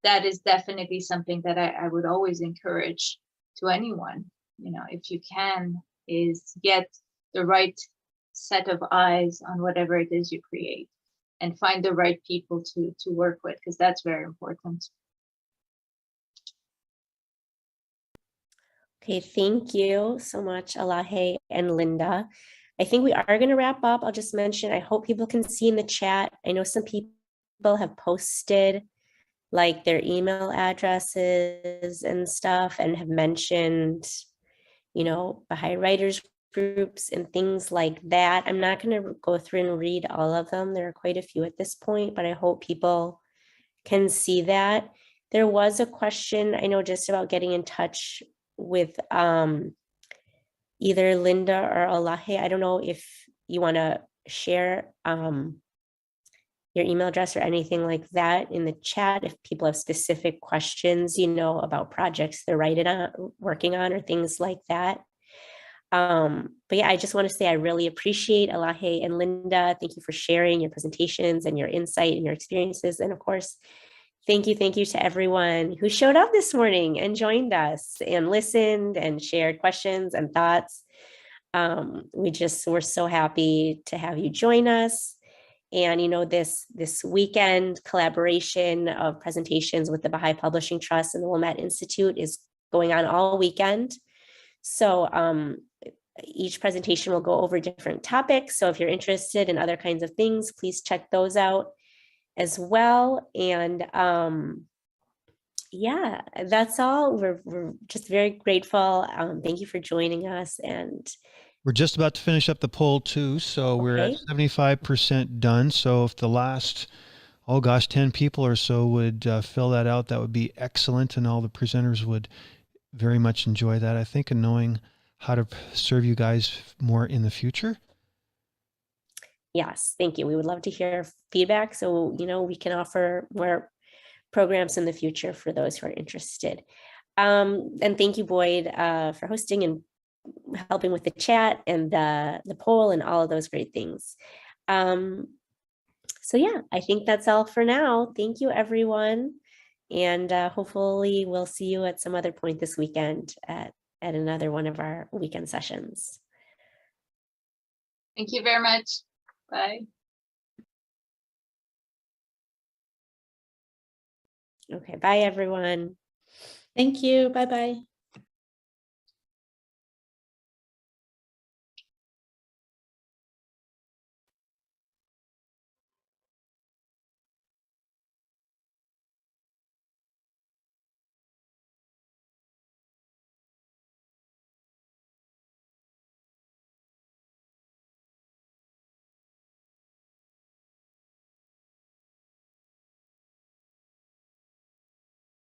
that is definitely something that I would always encourage to anyone, you know, if you can, is get the right set of eyes on whatever it is you create and find the right people to work with, because that's very important. Okay, thank you so much, Elaheh and Linda. I think we are going to wrap up. I'll just mention, I hope people can see in the chat. I know some people have posted like their email addresses and stuff and have mentioned, you know, Baha'i writers groups and things like that. I'm not going to go through and read all of them. There are quite a few at this point, but I hope people can see that. There was a question, I know, just about getting in touch with either Linda or Elaheh. I don't know if you want to share your email address or anything like that in the chat if people have specific questions, you know, about projects they're working on or things like that. But yeah, I just want to say I really appreciate Elaheh and Linda. Thank you for sharing your presentations and your insight and your experiences. And of course, thank you to everyone who showed up this morning and joined us and listened and shared questions and thoughts. We're so happy to have you join us. And, you know, this weekend collaboration of presentations with the Baha'i Publishing Trust and the Wilmette Institute is going on all weekend. So each presentation will go over different topics. So if you're interested in other kinds of things, please check those out as well. And yeah, that's all. We're just very grateful. Thank you for joining us. And we're just about to finish up the poll too. So we're at 75% done. So if the last, 10 people or so would fill that out, that would be excellent. And all the presenters would very much enjoy that, I think, and knowing how to serve you guys more in the future. Yes, thank you. We would love to hear feedback so, you know, we can offer more programs in the future for those who are interested. And thank you, Boyd, for hosting, and helping with the chat and the poll and all of those great things. So yeah, I think that's all for now. Thank you, everyone. And hopefully we'll see you at some other point this weekend at another one of our weekend sessions. Thank you very much. Bye. Okay, bye, everyone. Thank you. Bye-bye.